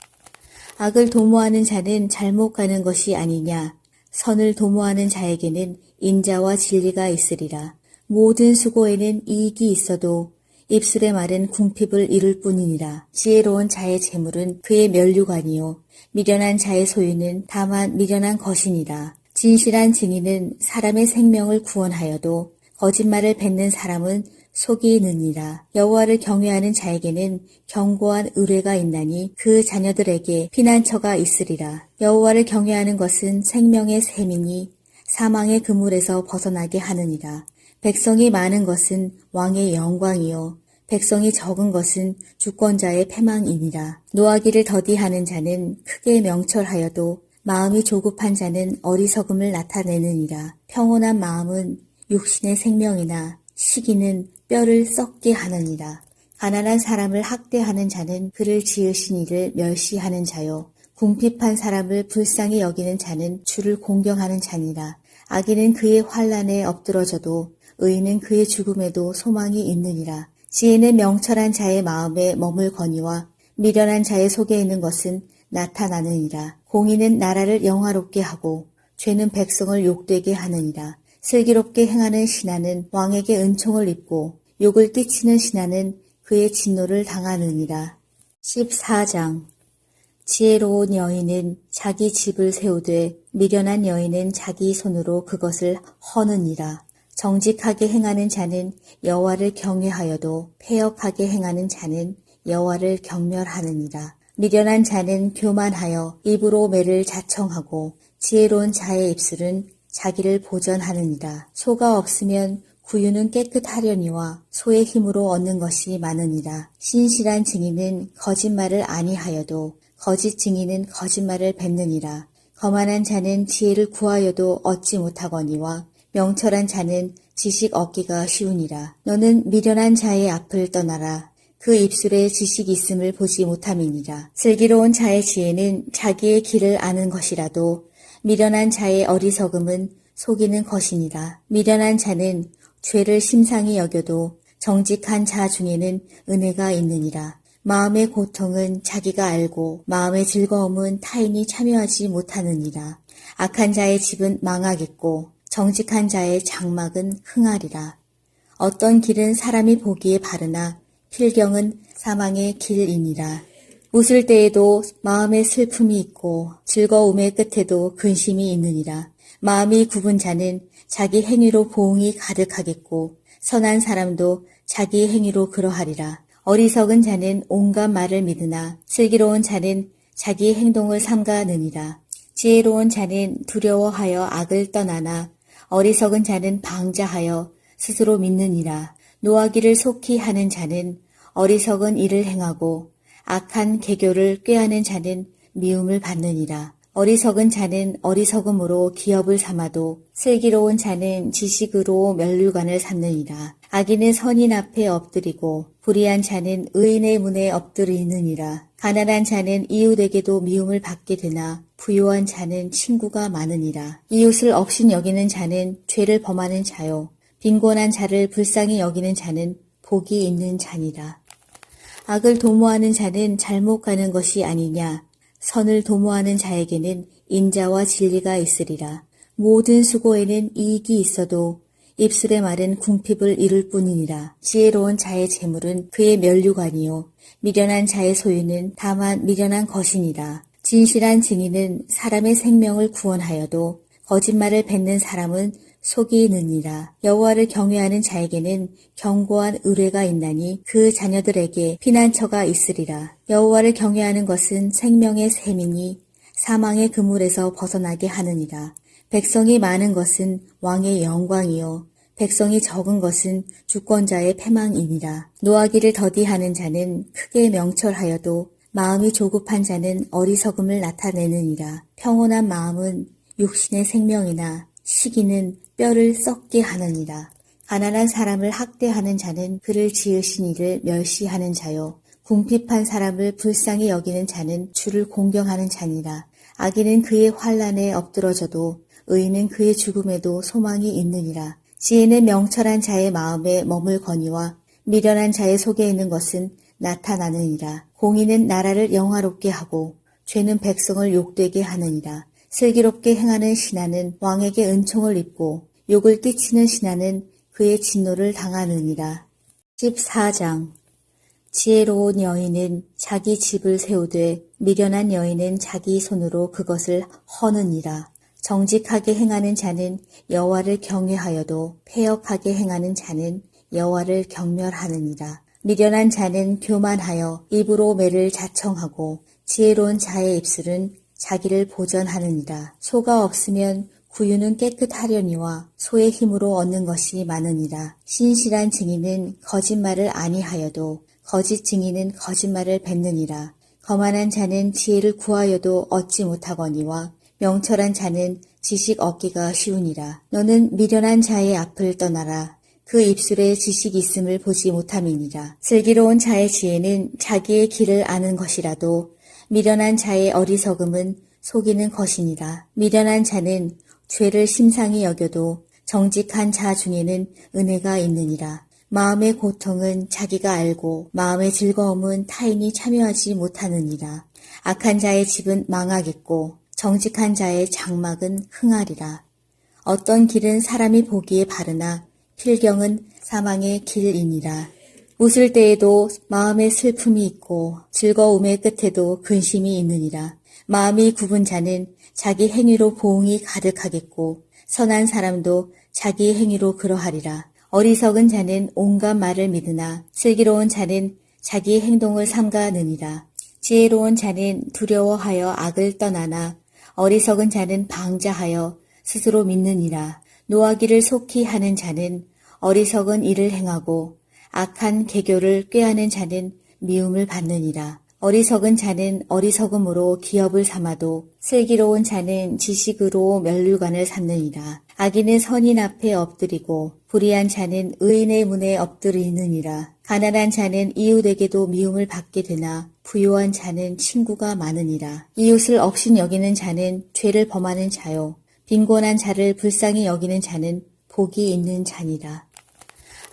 악을 도모하는 자는 잘못 가는 것이 아니냐. 선을 도모하는 자에게는 인자와 진리가 있으리라. 모든 수고에는 이익이 있어도 입술의 말은 궁핍을 이룰 뿐이니라. 지혜로운 자의 재물은 그의 면류관이요 미련한 자의 소유는 다만 미련한 것이니라. 진실한 증인은 사람의 생명을 구원하여도 거짓말을 뱉는 사람은 속이 느니라. 여호와를 경외하는 자에게는 견고한 의뢰가 있나니 그 자녀들에게 피난처가 있으리라. 여호와를 경외하는 것은 생명의 샘이니 사망의 그물에서 벗어나게 하느니라. 백성이 많은 것은 왕의 영광이요 백성이 적은 것은 주권자의 패망이니라. 노하기를 더디하는 자는 크게 명철하여도 마음이 조급한 자는 어리석음을 나타내느니라. 평온한 마음은 육신의 생명이나 시기는 뼈를 썩게 하느니라. 가난한 사람을 학대하는 자는 그를 지으신 이를 멸시하는 자요. 궁핍한 사람을 불쌍히 여기는 자는 주를 공경하는 자니라. 악인은 그의 환난에 엎드러져도 의인은 그의 죽음에도 소망이 있느니라. 지혜는 명철한 자의 마음에 머물거니와 미련한 자의 속에 있는 것은 나타나느니라. 공의는 나라를 영화롭게 하고 죄는 백성을 욕되게 하느니라. 슬기롭게 행하는 신하는 왕에게 은총을 입고 욕을 끼치는 신하는 그의 진노를 당하느니라. 14장 지혜로운 여인은 자기 집을 세우되 미련한 여인은 자기 손으로 그것을 허느니라. 정직하게 행하는 자는 여호와를 경외하여도 패역하게 행하는 자는 여호와를 경멸하느니라. 미련한 자는 교만하여 입으로 매를 자청하고 지혜로운 자의 입술은 자기를 보전하느니라. 소가 없으면 구유는 깨끗하려니와 소의 힘으로 얻는 것이 많으니라. 신실한 증인은 거짓말을 아니하여도 거짓 증인은 거짓말을 뱉느니라. 거만한 자는 지혜를 구하여도 얻지 못하거니와 명철한 자는 지식 얻기가 쉬우니라. 너는 미련한 자의 앞을 떠나라. 그 입술에 지식이 있음을 보지 못함이니라. 슬기로운 자의 지혜는 자기의 길을 아는 것이라도 미련한 자의 어리석음은 속이는 것이니라. 미련한 자는 죄를 심상히 여겨도 정직한 자 중에는 은혜가 있느니라. 마음의 고통은 자기가 알고 마음의 즐거움은 타인이 참여하지 못하느니라. 악한 자의 집은 망하겠고 정직한 자의 장막은 흥하리라. 어떤 길은 사람이 보기에 바르나 필경은 사망의 길이니라. 웃을 때에도 마음에 슬픔이 있고 즐거움의 끝에도 근심이 있느니라. 마음이 굽은 자는 자기 행위로 보응이 가득하겠고 선한 사람도 자기 행위로 그러하리라. 어리석은 자는 온갖 말을 믿으나 슬기로운 자는 자기 행동을 삼가느니라. 지혜로운 자는 두려워하여 악을 떠나나 어리석은 자는 방자하여 스스로 믿느니라. 노하기를 속히 하는 자는 어리석은 일을 행하고 악한 계교를 꾀하는 자는 미움을 받느니라. 어리석은 자는 어리석음으로 기업을 삼아도 슬기로운 자는 지식으로 면류관을 삼느니라. 악인은 선인 앞에 엎드리고 불의한 자는 의인의 문에 엎드리느니라. 가난한 자는 이웃에게도 미움을 받게 되나 부유한 자는 친구가 많으니라. 이웃을 업신 여기는 자는 죄를 범하는 자요. 빈곤한 자를 불쌍히 여기는 자는 복이 있는 자니라. 악을 도모하는 자는 잘못 가는 것이 아니냐. 선을 도모하는 자에게는 인자와 진리가 있으리라. 모든 수고에는 이익이 있어도 입술의 말은 궁핍을 이룰 뿐이니라. 지혜로운 자의 재물은 그의 면류관이요 미련한 자의 소유는 다만 미련한 것이니라. 진실한 증인은 사람의 생명을 구원하여도 거짓말을 뱉는 사람은 속이 느니라. 여호와를 경외하는 자에게는 견고한 의뢰가 있나니 그 자녀들에게 피난처가 있으리라. 여호와를 경외하는 것은 생명의 샘이니 사망의 그물에서 벗어나게 하느니라. 백성이 많은 것은 왕의 영광이요 백성이 적은 것은 주권자의 패망이니라. 노하기를 더디하는 자는 크게 명철하여도 마음이 조급한 자는 어리석음을 나타내느니라. 평온한 마음은 육신의 생명이나 시기는 뼈를 썩게 하느니라. 가난한 사람을 학대하는 자는 그를 지으신 이를 멸시하는 자요. 궁핍한 사람을 불쌍히 여기는 자는 주를 공경하는 자니라. 악인은 그의 환난에 엎드러져도 의인은 그의 죽음에도 소망이 있느니라. 지혜는 명철한 자의 마음에 머물거니와 미련한 자의 속에 있는 것은 나타나느니라. 공의는 나라를 영화롭게 하고 죄는 백성을 욕되게 하느니라. 슬기롭게 행하는 신하는 왕에게 은총을 입고 욕을 끼치는 신하는 그의 진노를 당하느니라. 14장 지혜로운 여인은 자기 집을 세우되 미련한 여인은 자기 손으로 그것을 허느니라. 정직하게 행하는 자는 여호와를 경외하여도 패역하게 행하는 자는 여호와를 경멸하느니라. 미련한 자는 교만하여 입으로 매를 자청하고 지혜로운 자의 입술은 자기를 보전하느니라. 소가 없으면 구유는 깨끗하려니와 소의 힘으로 얻는 것이 많으니라. 신실한 증인은 거짓말을 아니하여도 거짓 증인은 거짓말을 뱉느니라. 거만한 자는 지혜를 구하여도 얻지 못하거니와 명철한 자는 지식 얻기가 쉬우니라. 너는 미련한 자의 앞을 떠나라. 그 입술에 지식이 있음을 보지 못함이니라. 슬기로운 자의 지혜는 자기의 길을 아는 것이라도 미련한 자의 어리석음은 속이는 것이니라. 미련한 자는 죄를 심상히 여겨도 정직한 자 중에는 은혜가 있느니라. 마음의 고통은 자기가 알고 마음의 즐거움은 타인이 참여하지 못하느니라. 악한 자의 집은 망하겠고 정직한 자의 장막은 흥하리라. 어떤 길은 사람이 보기에 바르나 필경은 사망의 길이니라. 웃을 때에도 마음에 슬픔이 있고 즐거움의 끝에도 근심이 있느니라. 마음이 굽은 자는 자기 행위로 보응이 가득하겠고 선한 사람도 자기 행위로 그러하리라. 어리석은 자는 온갖 말을 믿으나 슬기로운 자는 자기 행동을 삼가느니라. 지혜로운 자는 두려워하여 악을 떠나나 어리석은 자는 방자하여 스스로 믿느니라. 노하기를 속히 하는 자는 어리석은 일을 행하고 악한 계교를 꾀하는 자는 미움을 받느니라. 어리석은 자는 어리석음으로 기업을 삼아도 슬기로운 자는 지식으로 면류관을 삼느니라. 악인은 선인 앞에 엎드리고 불의한 자는 의인의 문에 엎드리느니라. 가난한 자는 이웃에게도 미움을 받게 되나 부유한 자는 친구가 많으니라. 이웃을 업신 여기는 자는 죄를 범하는 자요. 빈곤한 자를 불쌍히 여기는 자는 복이 있는 자니라.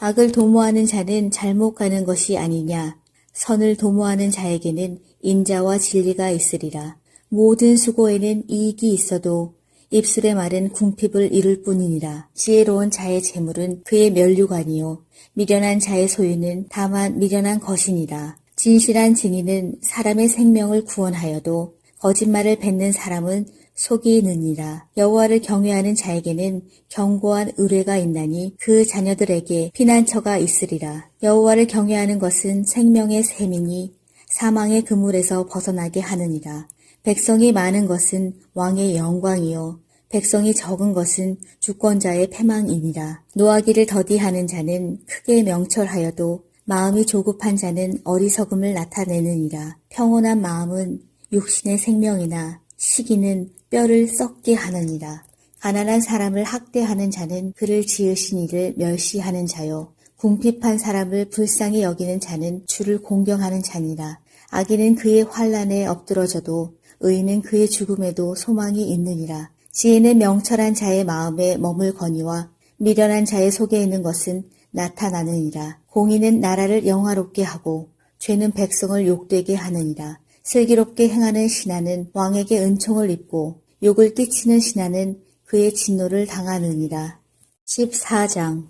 악을 도모하는 자는 잘못 가는 것이 아니냐. 선을 도모하는 자에게는 인자와 진리가 있으리라. 모든 수고에는 이익이 있어도 입술의 말은 궁핍을 이룰 뿐이니라. 지혜로운 자의 재물은 그의 면류관이요 미련한 자의 소유는 다만 미련한 것이니라. 진실한 증인은 사람의 생명을 구원하여도 거짓말을 뱉는 사람은 속이 느니라. 여호와를 경외하는 자에게는 견고한 의뢰가 있나니 그 자녀들에게 피난처가 있으리라. 여호와를 경외하는 것은 생명의 샘이니 사망의 그물에서 벗어나게 하느니라. 백성이 많은 것은 왕의 영광이요 백성이 적은 것은 주권자의 패망이니라. 노하기를 더디하는 자는 크게 명철하여도 마음이 조급한 자는 어리석음을 나타내느니라. 평온한 마음은 육신의 생명이나 시기는 뼈를 썩게 하느니라. 가난한 사람을 학대하는 자는 그를 지으신 이를 멸시하는 자요. 궁핍한 사람을 불쌍히 여기는 자는 주를 공경하는 자니라. 악인은 그의 환난에 엎드러져도 의인은 그의 죽음에도 소망이 있느니라. 지혜는 명철한 자의 마음에 머물거니와 미련한 자의 속에 있는 것은 나타나느니라. 공의는 나라를 영화롭게 하고 죄는 백성을 욕되게 하느니라. 슬기롭게 행하는 신하는 왕에게 은총을 입고 욕을 끼치는 신하는 그의 진노를 당하느니라. 14장.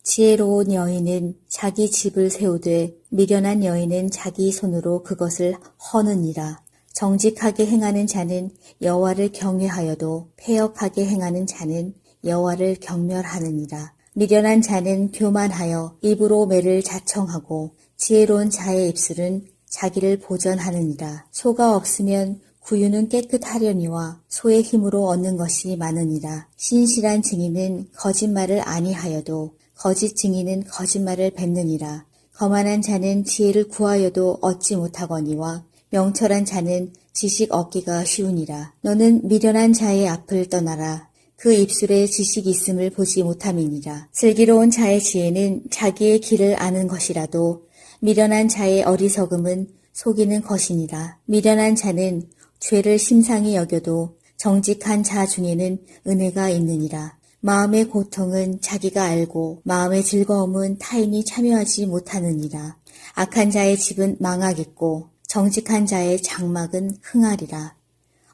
지혜로운 여인은 자기 집을 세우되 미련한 여인은 자기 손으로 그것을 허느니라. 정직하게 행하는 자는 여호와를 경외하여도 패역하게 행하는 자는 여호와를 경멸하느니라. 미련한 자는 교만하여 입으로 매를 자청하고 지혜로운 자의 입술은 자기를 보전하느니라. 소가 없으면 구유는 깨끗하려니와 소의 힘으로 얻는 것이 많으니라. 신실한 증인은 거짓말을 아니하여도 거짓 증인은 거짓말을 뱉느니라. 거만한 자는 지혜를 구하여도 얻지 못하거니와 명철한 자는 지식 얻기가 쉬우니라. 너는 미련한 자의 앞을 떠나라. 그 입술에 지식이 있음을 보지 못함이니라. 슬기로운 자의 지혜는 자기의 길을 아는 것이라도 미련한 자의 어리석음은 속이는 것이니라. 미련한 자는 죄를 심상히 여겨도 정직한 자 중에는 은혜가 있느니라. 마음의 고통은 자기가 알고 마음의 즐거움은 타인이 참여하지 못하느니라. 악한 자의 집은 망하겠고 정직한 자의 장막은 흥하리라.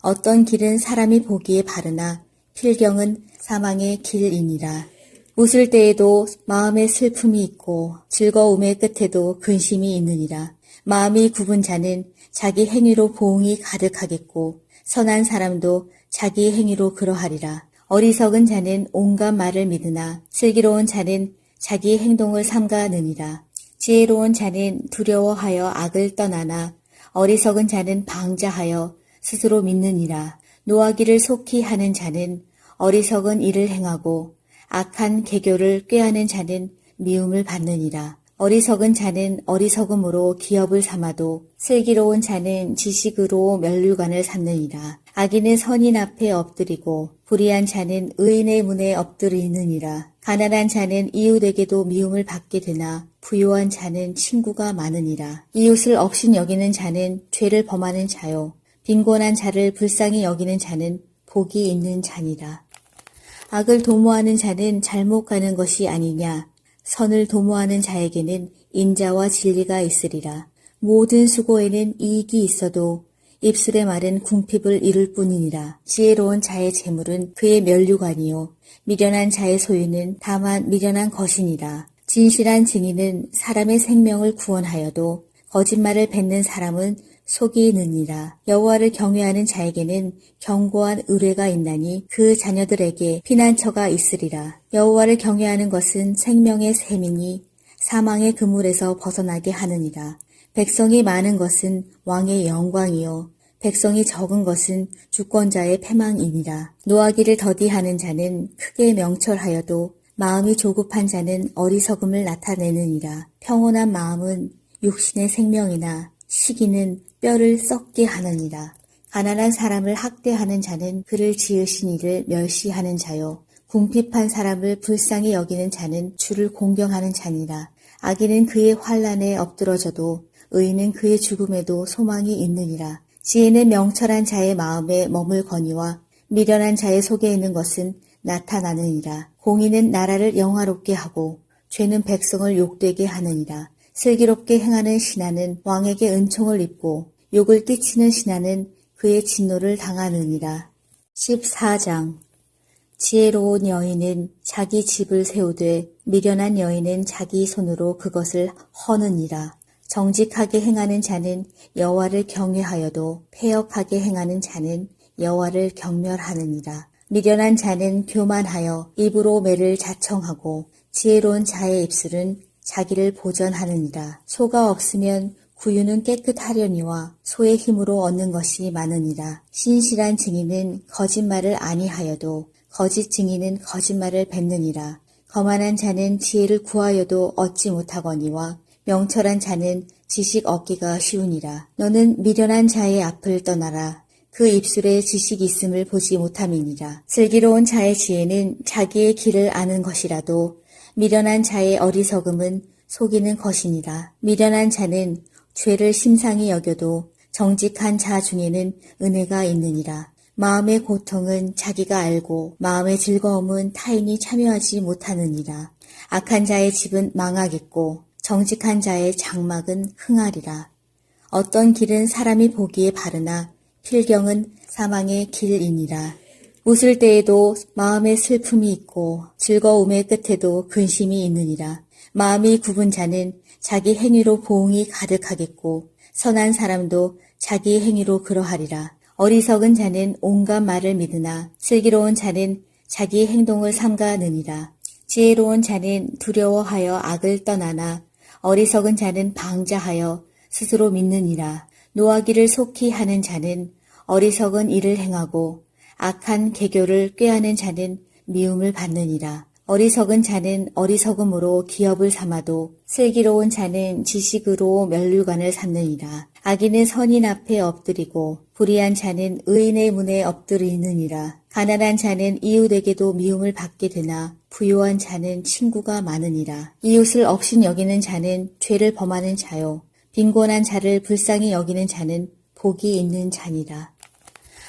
어떤 길은 사람이 보기에 바르나 필경은 사망의 길이니라. 웃을 때에도 마음에 슬픔이 있고 즐거움의 끝에도 근심이 있느니라. 마음이 굽은 자는 자기 행위로 보응이 가득하겠고 선한 사람도 자기 행위로 그러하리라. 어리석은 자는 온갖 말을 믿으나 슬기로운 자는 자기 행동을 삼가느니라. 지혜로운 자는 두려워하여 악을 떠나나 어리석은 자는 방자하여 스스로 믿느니라. 노하기를 속히 하는 자는 어리석은 일을 행하고 악한 계교를 꾀하는 자는 미움을 받느니라. 어리석은 자는 어리석음으로 기업을 삼아도 슬기로운 자는 지식으로 면류관을 삼느니라. 악인은 선인 앞에 엎드리고 불의한 자는 의인의 문에 엎드리느니라. 가난한 자는 이웃에게도 미움을 받게 되나 부유한 자는 친구가 많으니라. 이웃을 억신 여기는 자는 죄를 범하는 자요. 빈곤한 자를 불쌍히 여기는 자는 복이 있는 자니라. 악을 도모하는 자는 잘못 가는 것이 아니냐. 선을 도모하는 자에게는 인자와 진리가 있으리라. 모든 수고에는 이익이 있어도 입술의 말은 궁핍을 이룰 뿐이니라. 지혜로운 자의 재물은 그의 면류관이요 미련한 자의 소유는 다만 미련한 것이니라. 진실한 증인은 사람의 생명을 구원하여도 거짓말을 뱉는 사람은 속이 느니라. 여호와를 경외하는 자에게는 견고한 의뢰가 있나니 그 자녀들에게 피난처가 있으리라. 여호와를 경외하는 것은 생명의 샘이니 사망의 그물에서 벗어나게 하느니라. 백성이 많은 것은 왕의 영광이요 백성이 적은 것은 주권자의 패망이니라. 노하기를 더디하는 자는 크게 명철하여도 마음이 조급한 자는 어리석음을 나타내느니라. 평온한 마음은 육신의 생명이나 시기는 뼈를 썩게 하느니라. 가난한 사람을 학대하는 자는 그를 지으신 이를 멸시하는 자요. 궁핍한 사람을 불쌍히 여기는 자는 주를 공경하는 자니라. 악인은 그의 환난에 엎드러져도 의인은 그의 죽음에도 소망이 있느니라. 지혜는 명철한 자의 마음에 머물거니와 미련한 자의 속에 있는 것은 나타나느니라. 공의는 나라를 영화롭게 하고 죄는 백성을 욕되게 하느니라. 슬기롭게 행하는 신하는 왕에게 은총을 입고 욕을 끼치는 신하는 그의 진노를 당하느니라. 14장. 지혜로운 여인은 자기 집을 세우되 미련한 여인은 자기 손으로 그것을 허느니라. 정직하게 행하는 자는 여호와를 경외하여도 패역하게 행하는 자는 여호와를 경멸하느니라. 미련한 자는 교만하여 입으로 매를 자청하고 지혜로운 자의 입술은 자기를 보전하느니라. 소가 없으면 구유는 깨끗하려니와 소의 힘으로 얻는 것이 많으니라. 신실한 증인은 거짓말을 아니하여도 거짓 증인은 거짓말을 뱉느니라. 거만한 자는 지혜를 구하여도 얻지 못하거니와 명철한 자는 지식 얻기가 쉬우니라. 너는 미련한 자의 앞을 떠나라. 그 입술에 지식이 있음을 보지 못함이니라. 슬기로운 자의 지혜는 자기의 길을 아는 것이라도 미련한 자의 어리석음은 속이는 것이니라. 미련한 자는 죄를 심상히 여겨도 정직한 자 중에는 은혜가 있느니라. 마음의 고통은 자기가 알고 마음의 즐거움은 타인이 참여하지 못하느니라. 악한 자의 집은 망하겠고 정직한 자의 장막은 흥하리라. 어떤 길은 사람이 보기에 바르나 필경은 사망의 길이니라. 웃을 때에도 마음에 슬픔이 있고 즐거움의 끝에도 근심이 있느니라. 마음이 굽은 자는 자기 행위로 보응이 가득하겠고 선한 사람도 자기 행위로 그러하리라. 어리석은 자는 온갖 말을 믿으나 슬기로운 자는 자기 행동을 삼가느니라. 지혜로운 자는 두려워하여 악을 떠나나 어리석은 자는 방자하여 스스로 믿느니라. 노하기를 속히 하는 자는 어리석은 일을 행하고 악한 계교를 꾀하는 자는 미움을 받느니라. 어리석은 자는 어리석음으로 기업을 삼아도 슬기로운 자는 지식으로 면류관을 삼느니라. 악인은 선인 앞에 엎드리고 불의한 자는 의인의 문에 엎드리느니라. 가난한 자는 이웃에게도 미움을 받게 되나 부유한 자는 친구가 많으니라. 이웃을 업신 여기는 자는 죄를 범하는 자요. 빈곤한 자를 불쌍히 여기는 자는 복이 있는 자니라.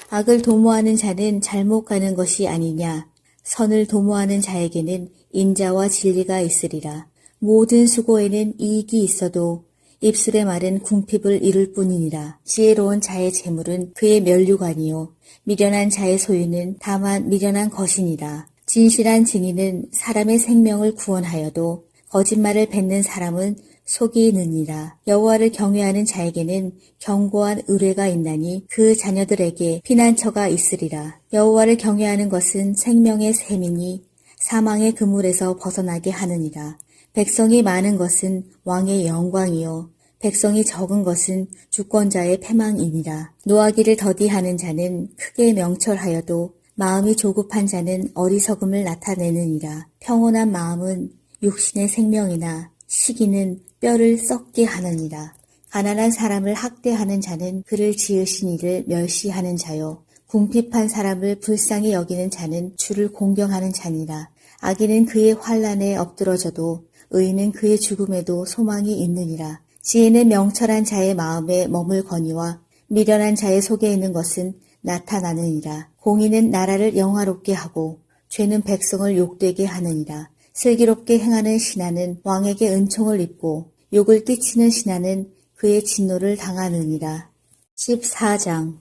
악을 도모하는 자는 잘못 가는 것이 아니냐. 선을 도모하는 자에게는 인자와 진리가 있으리라. 모든 수고에는 이익이 있어도 입술의 말은 궁핍을 이룰 뿐이니라. 지혜로운 자의 재물은 그의 면류관이요 미련한 자의 소유는 다만 미련한 것이니라. 진실한 증인은 사람의 생명을 구원하여도 거짓말을 뱉는 사람은 속이 느니라. 여호와를 경외하는 자에게는 견고한 의뢰가 있나니 그 자녀들에게 피난처가 있으리라. 여호와를 경외하는 것은 생명의 샘이니 사망의 그물에서 벗어나게 하느니라. 백성이 많은 것은 왕의 영광이요 백성이 적은 것은 주권자의 패망이니라. 노하기를 더디하는 자는 크게 명철하여도 마음이 조급한 자는 어리석음을 나타내느니라. 평온한 마음은 육신의 생명이나 시기는 뼈를 썩게 하느니라. 가난한 사람을 학대하는 자는 그를 지으신 이를 멸시하는 자요. 궁핍한 사람을 불쌍히 여기는 자는 주를 공경하는 자니라. 악인은 그의 환난에 엎드러져도 의인은 그의 죽음에도 소망이 있느니라. 지혜는 명철한 자의 마음에 머물거니와 미련한 자의 속에 있는 것은 나타나느니라. 공의는 나라를 영화롭게 하고 죄는 백성을 욕되게 하느니라. 슬기롭게 행하는 신하는 왕에게 은총을 입고 욕을 끼치는 신하는 그의 진노를 당하느니라. 14장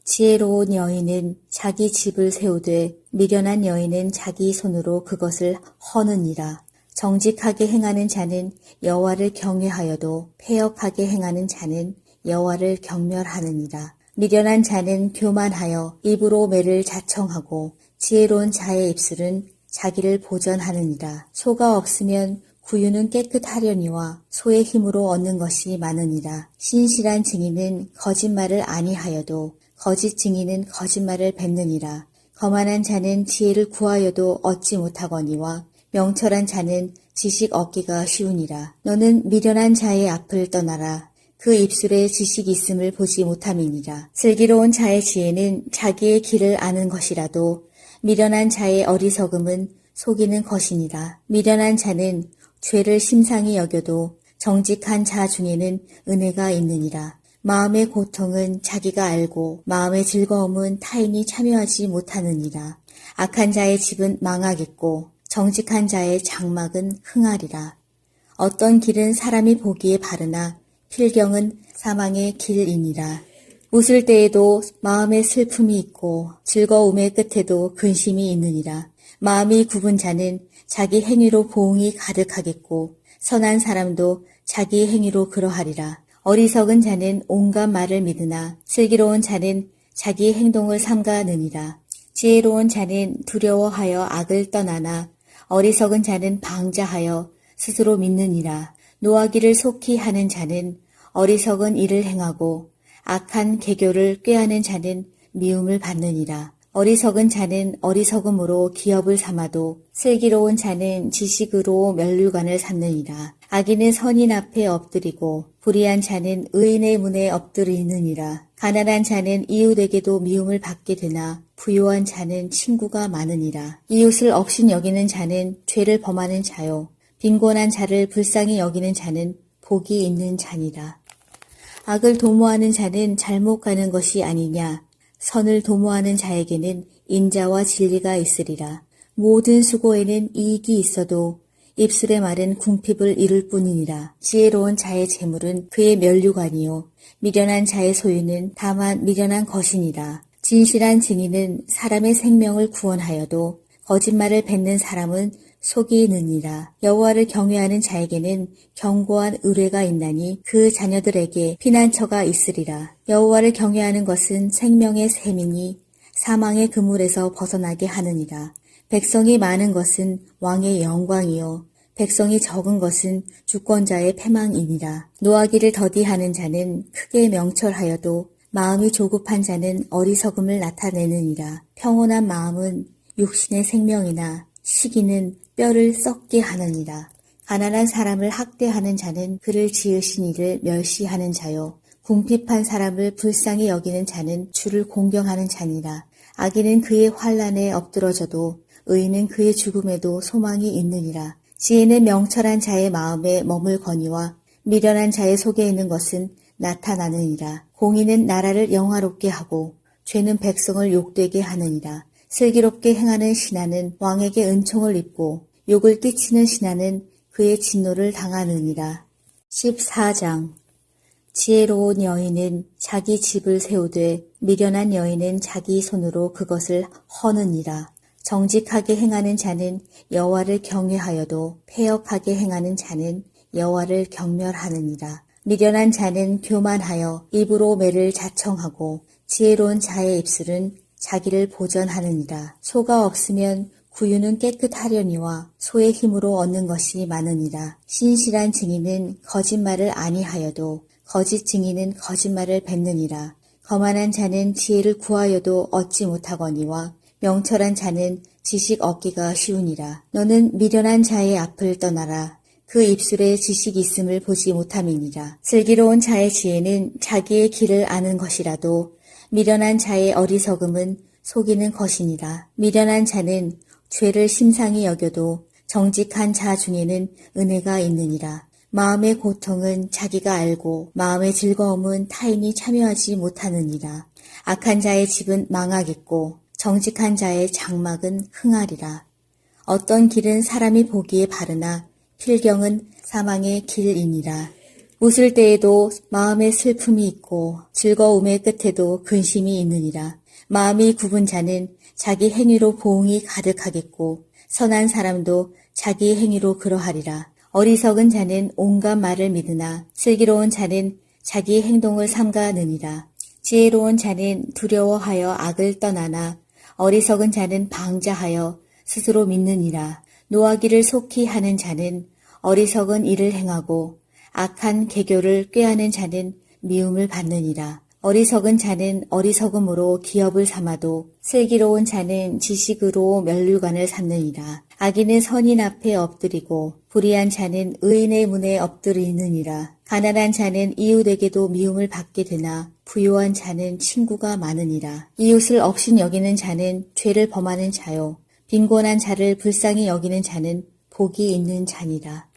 지혜로운 여인은 자기 집을 세우되 미련한 여인은 자기 손으로 그것을 허느니라. 정직하게 행하는 자는 여호와를 경외하여도 패역하게 행하는 자는 여호와를 경멸하느니라. 미련한 자는 교만하여 입으로 매를 자청하고 지혜로운 자의 입술은 자기를 보전하느니라. 소가 없으면 구유는 깨끗하려니와 소의 힘으로 얻는 것이 많으니라. 신실한 증인은 거짓말을 아니하여도 거짓 증인은 거짓말을 뱉느니라. 거만한 자는 지혜를 구하여도 얻지 못하거니와 명철한 자는 지식 얻기가 쉬우니라. 너는 미련한 자의 앞을 떠나라. 그 입술에 지식이 있음을 보지 못함이니라. 슬기로운 자의 지혜는 자기의 길을 아는 것이라도 미련한 자의 어리석음은 속이는 것이니라. 미련한 자는 죄를 심상히 여겨도 정직한 자 중에는 은혜가 있느니라. 마음의 고통은 자기가 알고 마음의 즐거움은 타인이 참여하지 못하느니라. 악한 자의 집은 망하겠고 정직한 자의 장막은 흥하리라. 어떤 길은 사람이 보기에 바르나 필경은 사망의 길이니라. 웃을 때에도 마음에 슬픔이 있고 즐거움의 끝에도 근심이 있느니라. 마음이 굽은 자는 자기 행위로 보응이 가득하겠고 선한 사람도 자기 행위로 그러하리라. 어리석은 자는 온갖 말을 믿으나 슬기로운 자는 자기 행동을 삼가느니라. 지혜로운 자는 두려워하여 악을 떠나나 어리석은 자는 방자하여 스스로 믿느니라. 노하기를 속히 하는 자는 어리석은 일을 행하고 악한 계교를 꾀하는 자는 미움을 받느니라. 어리석은 자는 어리석음으로 기업을 삼아도 슬기로운 자는 지식으로 면류관을 삼느니라. 악인은 선인 앞에 엎드리고 불의한 자는 의인의 문에 엎드리느니라. 가난한 자는 이웃에게도 미움을 받게 되나 부유한 자는 친구가 많으니라. 이웃을 억신 여기는 자는 죄를 범하는 자요. 빈곤한 자를 불쌍히 여기는 자는 복이 있는 자니라. 악을 도모하는 자는 잘못 가는 것이 아니냐. 선을 도모하는 자에게는 인자와 진리가 있으리라. 모든 수고에는 이익이 있어도 입술의 말은 궁핍을 이룰 뿐이니라. 지혜로운 자의 재물은 그의 면류관이요 미련한 자의 소유는 다만 미련한 것이니라. 진실한 증인은 사람의 생명을 구원하여도 거짓말을 뱉는 사람은 속이 느니라. 여호와를 경외하는 자에게는 견고한 의뢰가 있나니 그 자녀들에게 피난처가 있으리라. 여호와를 경외하는 것은 생명의 샘이니 사망의 그물에서 벗어나게 하느니라. 백성이 많은 것은 왕의 영광이요 백성이 적은 것은 주권자의 패망이니라. 노하기를 더디하는 자는 크게 명철하여도 마음이 조급한 자는 어리석음을 나타내느니라. 평온한 마음은 육신의 생명이나 시기는 뼈를 썩게 하느니라. 가난한 사람을 학대하는 자는 그를 지으신 이를 멸시하는 자요. 궁핍한 사람을 불쌍히 여기는 자는 주를 공경하는 자니라. 악인은 그의 환난에 엎드러져도 의인은 그의 죽음에도 소망이 있느니라. 지혜는 명철한 자의 마음에 머물거니와 미련한 자의 속에 있는 것은 나타나느니라. 공의는 나라를 영화롭게 하고 죄는 백성을 욕되게 하느니라. 슬기롭게 행하는 신하는 왕에게 은총을 입고 욕을 끼치는 신하는 그의 진노를 당하느니라. 14장 지혜로운 여인은 자기 집을 세우되 미련한 여인은 자기 손으로 그것을 허느니라. 정직하게 행하는 자는 여호와를 경외하여도 패역하게 행하는 자는 여호와를 경멸하느니라. 미련한 자는 교만하여 입으로 매를 자청하고 지혜로운 자의 입술은 자기를 보전하느니라. 소가 없으면 구유는 깨끗하려니와 소의 힘으로 얻는 것이 많으니라. 신실한 증인은 거짓말을 아니하여도 거짓 증인은 거짓말을 뱉느니라. 거만한 자는 지혜를 구하여도 얻지 못하거니와 명철한 자는 지식 얻기가 쉬우니라. 너는 미련한 자의 앞을 떠나라. 그 입술에 지식이 있음을 보지 못함이니라. 슬기로운 자의 지혜는 자기의 길을 아는 것이라도 미련한 자의 어리석음은 속이는 것이니라. 미련한 자는 죄를 심상히 여겨도 정직한 자 중에는 은혜가 있느니라. 마음의 고통은 자기가 알고 마음의 즐거움은 타인이 참여하지 못하느니라. 악한 자의 집은 망하겠고 정직한 자의 장막은 흥하리라. 어떤 길은 사람이 보기에 바르나 필경은 사망의 길이니라. 웃을 때에도 마음에 슬픔이 있고 즐거움의 끝에도 근심이 있느니라. 마음이 굽은 자는 자기 행위로 보응이 가득하겠고 선한 사람도 자기 행위로 그러하리라. 어리석은 자는 온갖 말을 믿으나 슬기로운 자는 자기 행동을 삼가느니라. 지혜로운 자는 두려워하여 악을 떠나나 어리석은 자는 방자하여 스스로 믿느니라. 노하기를 속히 하는 자는 어리석은 일을 행하고 악한 계교를 꾀하는 자는 미움을 받느니라. 어리석은 자는 어리석음으로 기업을 삼아도 슬기로운 자는 지식으로 면류관을 삼느니라. 악인은 선인 앞에 엎드리고 불의한 자는 의인의 문에 엎드리느니라. 가난한 자는 이웃에게도 미움을 받게 되나 부유한 자는 친구가 많으니라. 이웃을 억신 여기는 자는 죄를 범하는 자요. 빈곤한 자를 불쌍히 여기는 자는 복이 있는 자니라.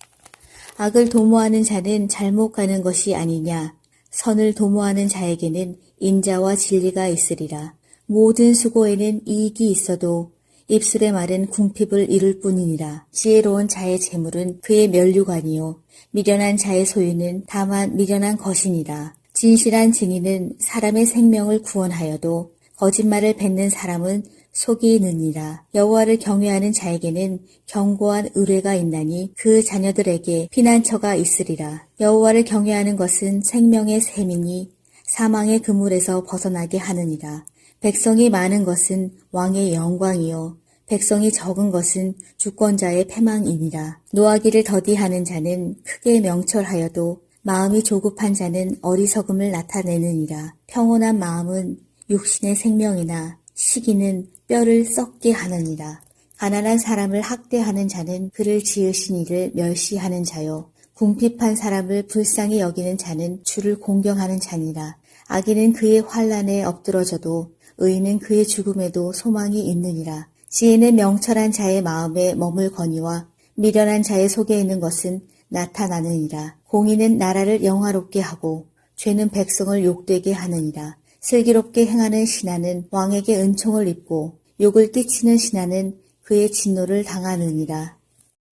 악을 도모하는 자는 잘못 가는 것이 아니냐. 선을 도모하는 자에게는 인자와 진리가 있으리라. 모든 수고에는 이익이 있어도 입술의 말은 궁핍을 이룰 뿐이니라. 지혜로운 자의 재물은 그의 면류관이요 미련한 자의 소유는 다만 미련한 것이니라. 진실한 증인은 사람의 생명을 구원하여도 거짓말을 뱉는 사람은 속이 느니라. 여호와를 경외하는 자에게는 견고한 의뢰가 있나니 그 자녀들에게 피난처가 있으리라. 여호와를 경외하는 것은 생명의 샘이니 사망의 그물에서 벗어나게 하느니라. 백성이 많은 것은 왕의 영광이요 백성이 적은 것은 주권자의 패망이니라. 노하기를 더디하는 자는 크게 명철하여도 마음이 조급한 자는 어리석음을 나타내느니라. 평온한 마음은 육신의 생명이나 시기는 뼈를 썩게 하느니라. 가난한 사람을 학대하는 자는 그를 지으신 이를 멸시하는 자요. 궁핍한 사람을 불쌍히 여기는 자는 주를 공경하는 자니라. 악인은 그의 환난에 엎드러져도 의인은 그의 죽음에도 소망이 있느니라. 지혜는 명철한 자의 마음에 머물거니와 미련한 자의 속에 있는 것은 나타나느니라. 공의는 나라를 영화롭게 하고 죄는 백성을 욕되게 하느니라. 슬기롭게 행하는 신하는 왕에게 은총을 입고 욕을 끼치는 신하는 그의 진노를 당하느니라.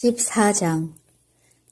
14장.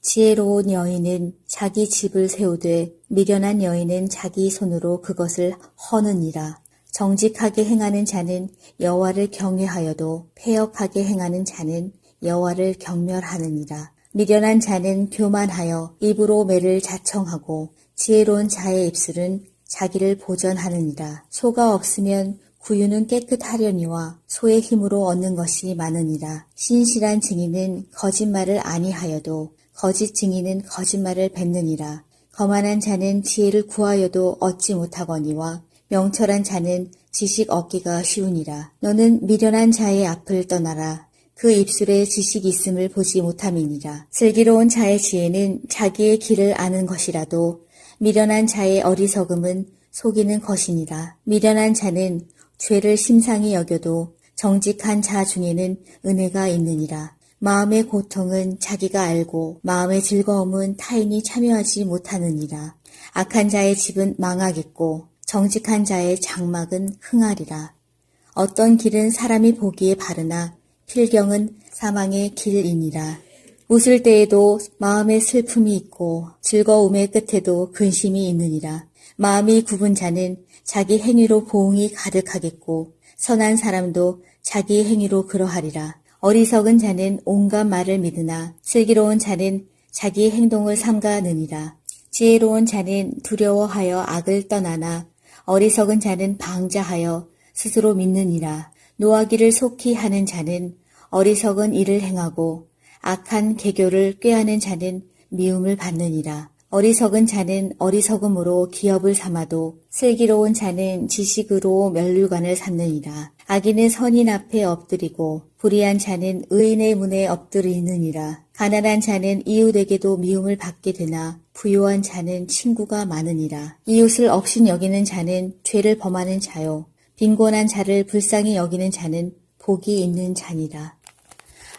지혜로운 여인은 자기 집을 세우되 미련한 여인은 자기 손으로 그것을 허느니라. 정직하게 행하는 자는 여호와를 경외하여도 패역하게 행하는 자는 여호와를 경멸하느니라. 미련한 자는 교만하여 입으로 매를 자청하고 지혜로운 자의 입술은 자기를 보전하느니라. 소가 없으면 구유는 깨끗하려니와 소의 힘으로 얻는 것이 많으니라. 신실한 증인은 거짓말을 아니하여도 거짓 증인은 거짓말을 뱉느니라. 거만한 자는 지혜를 구하여도 얻지 못하거니와 명철한 자는 지식 얻기가 쉬우니라. 너는 미련한 자의 앞을 떠나라. 그 입술에 지식이 있음을 보지 못함이니라. 슬기로운 자의 지혜는 자기의 길을 아는 것이라도 미련한 자의 어리석음은 속이는 것이니라. 미련한 자는 죄를 심상히 여겨도 정직한 자 중에는 은혜가 있느니라. 마음의 고통은 자기가 알고 마음의 즐거움은 타인이 참여하지 못하느니라. 악한 자의 집은 망하겠고 정직한 자의 장막은 흥하리라. 어떤 길은 사람이 보기에 바르나 필경은 사망의 길이니라. 웃을 때에도 마음에 슬픔이 있고 즐거움의 끝에도 근심이 있느니라. 마음이 굽은 자는 자기 행위로 보응이 가득하겠고 선한 사람도 자기 행위로 그러하리라. 어리석은 자는 온갖 말을 믿으나 슬기로운 자는 자기 행동을 삼가느니라. 지혜로운 자는 두려워하여 악을 떠나나 어리석은 자는 방자하여 스스로 믿느니라. 노하기를 속히 하는 자는 어리석은 일을 행하고 악한 계교를 꾀하는 자는 미움을 받느니라. 어리석은 자는 어리석음으로 기업을 삼아도 슬기로운 자는 지식으로 면류관을 삼느니라. 악인은 선인 앞에 엎드리고 불의한 자는 의인의 문에 엎드리느니라. 가난한 자는 이웃에게도 미움을 받게 되나 부유한 자는 친구가 많으니라. 이웃을 업신 여기는 자는 죄를 범하는 자요. 빈곤한 자를 불쌍히 여기는 자는 복이 있는 자니라.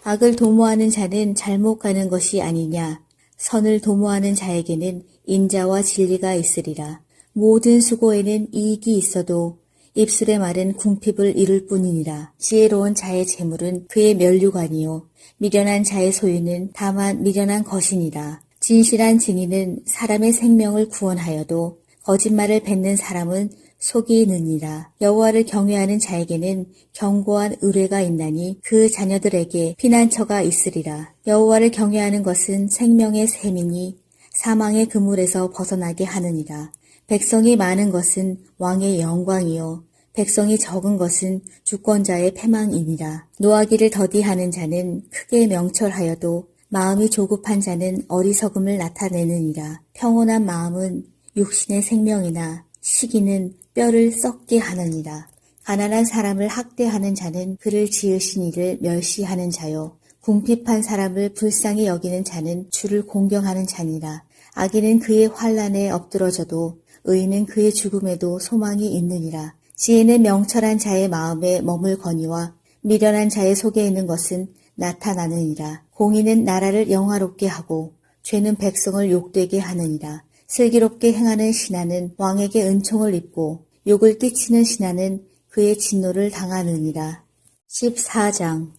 악을 도모하는 자는 잘못 가는 것이 아니냐. 선을 도모하는 자에게는 인자와 진리가 있으리라. 모든 수고에는 이익이 있어도 입술의 말은 궁핍을 이룰 뿐이니라. 지혜로운 자의 재물은 그의 면류관이요 미련한 자의 소유는 다만 미련한 것이니라. 진실한 증인은 사람의 생명을 구원하여도 거짓말을 뱉는 사람은 속이 느니라. 여호와를 경외하는 자에게는 견고한 의뢰가 있나니 그 자녀들에게 피난처가 있으리라. 여호와를 경외하는 것은 생명의 샘이니 사망의 그물에서 벗어나게 하느니라. 백성이 많은 것은 왕의 영광이요 백성이 적은 것은 주권자의 패망이니라. 노하기를 더디하는 자는 크게 명철하여도 마음이 조급한 자는 어리석음을 나타내느니라. 평온한 마음은 육신의 생명이나 시기는 뼈를 썩게 하느니라. 가난한 사람을 학대하는 자는 그를 지으신 이를 멸시하는 자요. 궁핍한 사람을 불쌍히 여기는 자는 주를 공경하는 자니라. 악인은 그의 환난에 엎드러져도 의인은 그의 죽음에도 소망이 있느니라. 지혜는 명철한 자의 마음에 머물거니와 미련한 자의 속에 있는 것은 나타나느니라. 공의는 나라를 영화롭게 하고 죄는 백성을 욕되게 하느니라. 슬기롭게 행하는 신하는 왕에게 은총을 입고 욕을 끼치는 신하는 그의 진노를 당하느니라. 14장.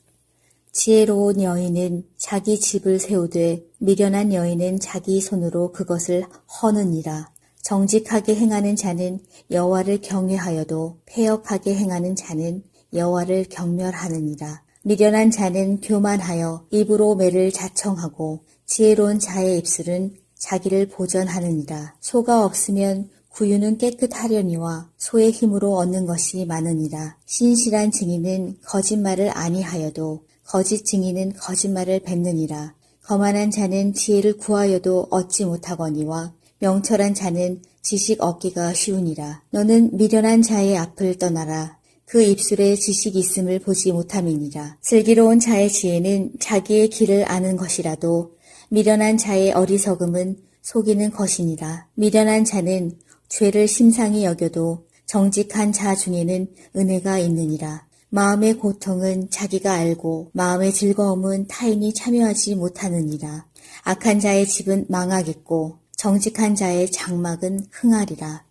지혜로운 여인은 자기 집을 세우되 미련한 여인은 자기 손으로 그것을 허느니라. 정직하게 행하는 자는 여호와를 경외하여도 패역하게 행하는 자는 여호와를 경멸하느니라. 미련한 자는 교만하여 입으로 매를 자청하고 지혜로운 자의 입술은 자기를 보전하느니라. 소가 없으면 구유는 깨끗하려니와 소의 힘으로 얻는 것이 많으니라. 신실한 증인은 거짓말을 아니하여도 거짓 증인은 거짓말을 뱉느니라. 거만한 자는 지혜를 구하여도 얻지 못하거니와 명철한 자는 지식 얻기가 쉬우니라. 너는 미련한 자의 앞을 떠나라. 그 입술에 지식이 있음을 보지 못함이니라. 슬기로운 자의 지혜는 자기의 길을 아는 것이라도 미련한 자의 어리석음은 속이는 것이니라. 미련한 자는 죄를 심상히 여겨도 정직한 자 중에는 은혜가 있느니라. 마음의 고통은 자기가 알고 마음의 즐거움은 타인이 참여하지 못하느니라. 악한 자의 집은 망하겠고 정직한 자의 장막은 흥하리라.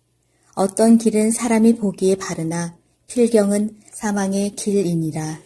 어떤 길은 사람이 보기에 바르나 필경은 사망의 길이니라.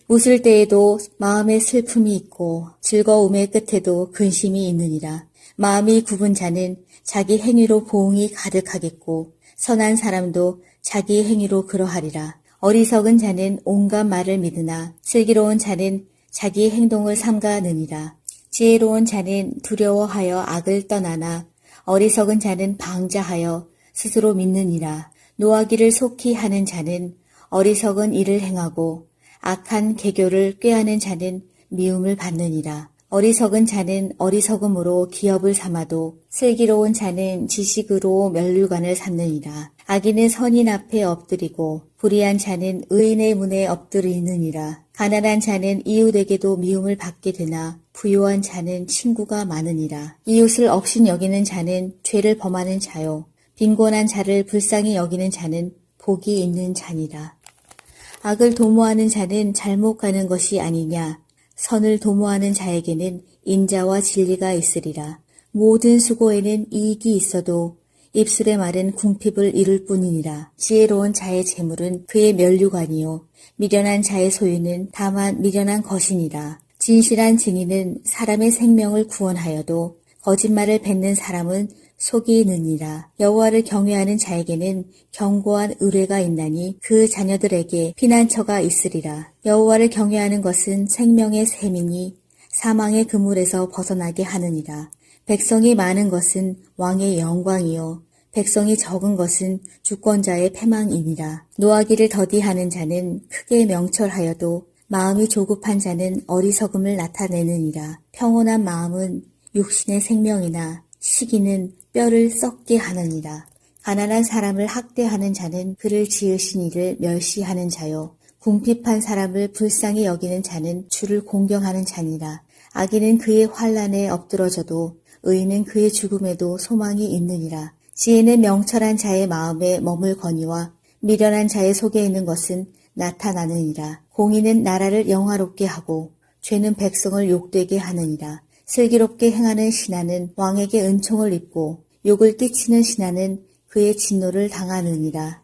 웃을 때에도 마음에 슬픔이 있고 즐거움의 끝에도 근심이 있느니라. 마음이 굽은 자는 자기 행위로 보응이 가득하겠고 선한 사람도 자기 행위로 그러하리라. 어리석은 자는 온갖 말을 믿으나 슬기로운 자는 자기 행동을 삼가느니라. 지혜로운 자는 두려워하여 악을 떠나나 어리석은 자는 방자하여 스스로 믿느니라. 노하기를 속히 하는 자는 어리석은 일을 행하고 악한 계교를 꾀하는 자는 미움을 받느니라. 어리석은 자는 어리석음으로 기업을 삼아도 슬기로운 자는 지식으로 면류관을 삼느니라. 악인은 선인 앞에 엎드리고 불의한 자는 의인의 문에 엎드리느니라. 가난한 자는 이웃에게도 미움을 받게 되나 부유한 자는 친구가 많으니라. 이웃을 업신 여기는 자는 죄를 범하는 자요. 빈곤한 자를 불쌍히 여기는 자는 복이 있는 자니라. 악을 도모하는 자는 잘못 가는 것이 아니냐. 선을 도모하는 자에게는 인자와 진리가 있으리라. 모든 수고에는 이익이 있어도 입술의 말은 궁핍을 이룰 뿐이니라. 지혜로운 자의 재물은 그의 면류관이요 미련한 자의 소유는 다만 미련한 것이니라. 진실한 증인은 사람의 생명을 구원하여도 거짓말을 뱉는 사람은 속이느니라. 여호와를 경외하는 자에게는 견고한 의뢰가 있나니 그 자녀들에게 피난처가 있으리라. 여호와를 경외하는 것은 생명의 샘이니 사망의 그물에서 벗어나게 하느니라. 백성이 많은 것은 왕의 영광이요 백성이 적은 것은 주권자의 패망이니라. 노하기를 더디하는 자는 크게 명철하여도 마음이 조급한 자는 어리석음을 나타내느니라. 평온한 마음은 육신의 생명이나 시기는 뼈를 썩게 하느니라. 가난한 사람을 학대하는 자는 그를 지으신 이를 멸시하는 자요. 궁핍한 사람을 불쌍히 여기는 자는 주를 공경하는 자니라. 악인은 그의 환난에 엎드러져도 의인은 그의 죽음에도 소망이 있느니라. 지혜는 명철한 자의 마음에 머물거니와 미련한 자의 속에 있는 것은 나타나느니라. 공의는 나라를 영화롭게 하고 죄는 백성을 욕되게 하느니라. 슬기롭게 행하는 신하는 왕에게 은총을 입고 욕을 끼치는 신하는 그의 진노를 당하느니라.